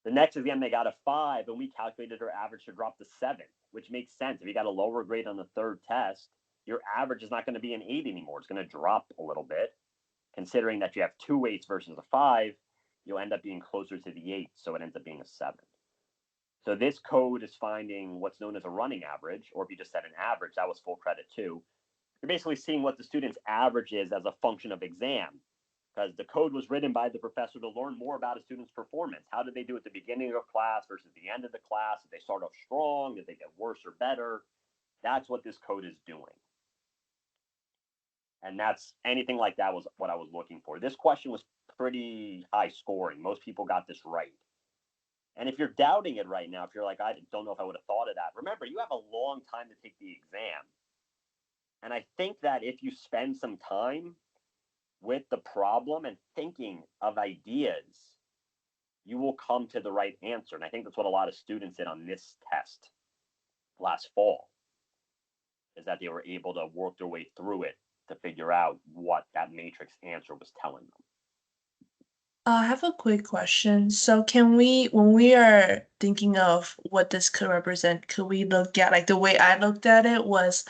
The next exam, they got a 5, and we calculated their average to drop to 7, which makes sense. If you got a lower grade on the third test, your average is not going to be an 8 anymore. It's going to drop a little bit. Considering that you have 2 8s versus a 5, you'll end up being closer to the 8, so it ends up being a 7. So this code is finding what's known as a running average, or if you just said an average, that was full credit too. You're basically seeing what the student's average is as a function of exam, because the code was written by the professor to learn more about a student's performance. How did they do at the beginning of class versus the end of the class? Did they start off strong? Did they get worse or better? That's what this code is doing. And that's anything like that was what I was looking for. This question was pretty high scoring. Most people got this right. And if you're doubting it right now, if you're like, I don't know if I would have thought of that, remember, you have a long time to take the exam. And I think that if you spend some time with the problem and thinking of ideas, you will come to the right answer. And I think that's what a lot of students did on this test last fall, is that they were able to work their way through it to figure out what that matrix answer was telling them. I have a quick question. So can we, when we are thinking of what this could represent, could we look at, like the way I looked at it was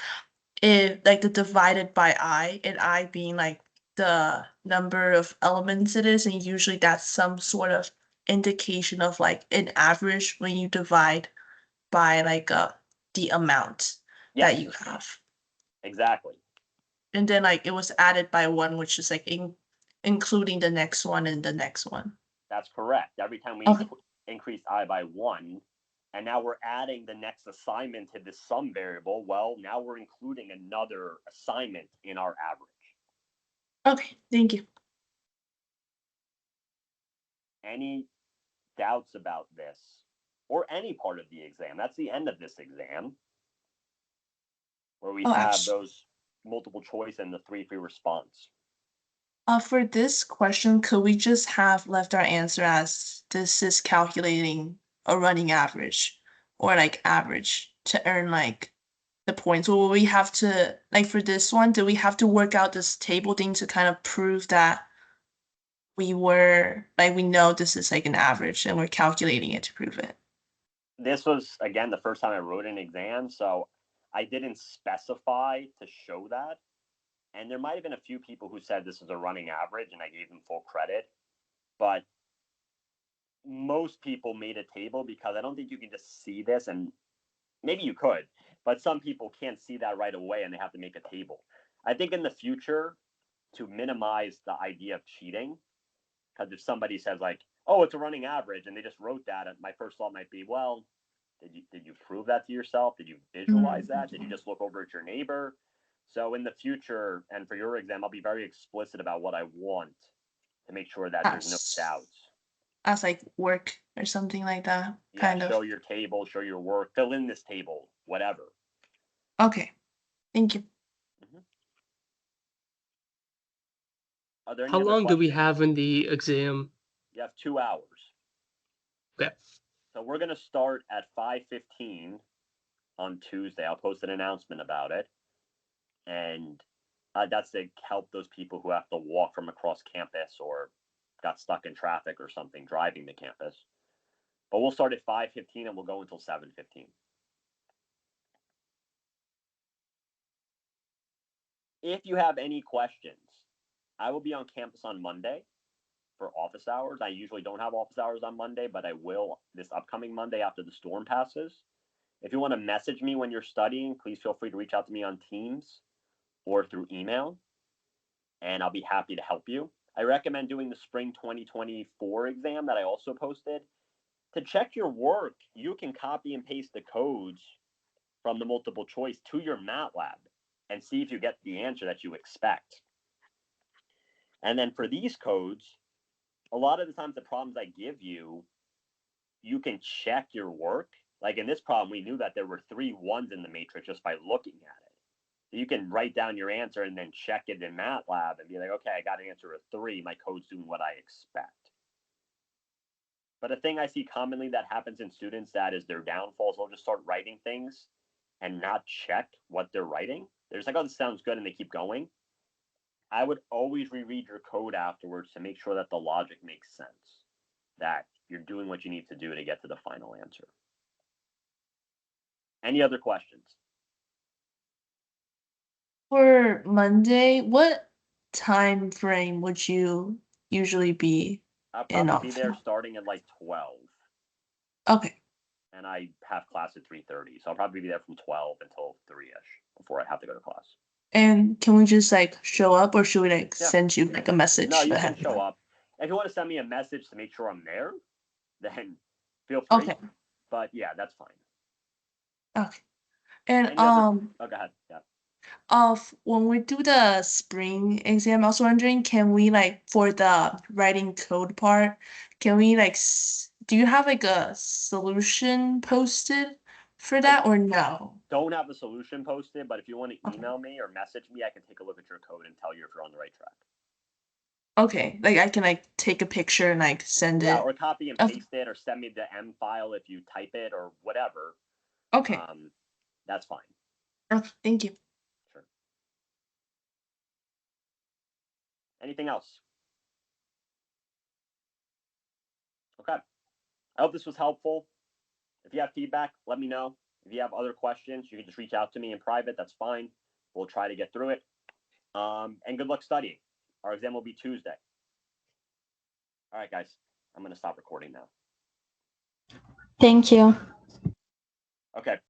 if like the divided by I, and I being like the number of elements it is, and usually that's some sort of indication of like an average when you divide by like the amount that you have. Exactly. And then like it was added by 1, which is like including the next one and the next one. That's correct. Every time we Okay. increase I by 1, and now we're adding the next assignment to this sum variable, well, now we're including another assignment in our average. Okay, thank you. Any doubts about this or any part of the exam? That's the end of this exam, where we have those multiple choice and the 3 free response. For this question, could we just have left our answer as this is calculating a running average or like average to earn like the points? Or will we have to, like for this one, do we have to work out this table thing to kind of prove that we know this is like an average and we're calculating it to prove it? This was, again, the first time I wrote an exam, so I didn't specify to show that. And there might have been a few people who said this is a running average, and I gave them full credit. But most people made a table because I don't think you can just see this, and maybe you could, but some people can't see that right away and they have to make a table. I think in the future, to minimize the idea of cheating, because if somebody says like, oh, it's a running average, and they just wrote that, my first thought might be, well, did you prove that to yourself? Did you visualize that? Did you just look over at your neighbor? So in the future, and for your exam, I'll be very explicit about what I want to make sure that there's no doubts. As like work or something like that, Yeah, kind of. show your table, show your work, fill in this table, whatever. Okay, thank you. Are there any How other long do we questions? have in the exam? You have 2 hours. Okay. So we're going to start at 5:15 on Tuesday. I'll post an announcement about it. And that's to help those people who have to walk from across campus or got stuck in traffic or something driving to campus. But we'll start at 5:15 and we'll go until 7:15. If you have any questions, I will be on campus on Monday for office hours. I usually don't have office hours on Monday, but I will this upcoming Monday after the storm passes. If you want to message me when you're studying, please feel free to reach out to me on Teams or through email, and I'll be happy to help you. I recommend doing the spring 2024 exam that I also posted. To check your work, you can copy and paste the codes from the multiple choice to your MATLAB and see if you get the answer that you expect. And then for these codes, a lot of the times the problems I give you, you can check your work. Like in this problem, we knew that there were 3 1s in the matrix just by looking at it. So you can write down your answer and then check it in MATLAB and be like, okay, I got an answer of 3. My code's doing what I expect. But a thing I see commonly that happens in students that is their downfall, so they'll just start writing things and not check what they're writing. They're just like, oh, this sounds good, and they keep going. I would always reread your code afterwards to make sure that the logic makes sense, that you're doing what you need to do to get to the final answer. Any other questions? For Monday, what time frame would you usually be I'll in probably be office? there starting at like 12, Okay. and I have class at 3:30, so I'll probably be there from 12 until 3-ish before I have to go to class. And can we just like show up, or should we like Yeah. send you like a message? No, you ahead can of show time? up. If you want to send me a message to make sure I'm there, then feel free. Okay. But yeah, that's fine. Okay. And Any other? Oh, go ahead. Yeah. when we do the spring exam, I was wondering, can we like for the writing code part, can we like do you have like a solution posted for that or no? Don't have a solution posted, but if you want to Okay. email me or message me, I can take a look at your code and tell you if you're on the right track. Okay, like I can like take a picture and like send Yeah, it. or copy and Okay. paste it, or send me the M file if you type it, or whatever. Okay. That's fine. Okay, thank you. Sure. Anything else? Okay. I hope this was helpful. If you have feedback, let me know. If you have other questions, you can just reach out to me in private. That's fine. We'll try to get through it. And good luck studying. Our exam will be Tuesday. All right, guys. I'm going to stop recording now. Thank you. Okay.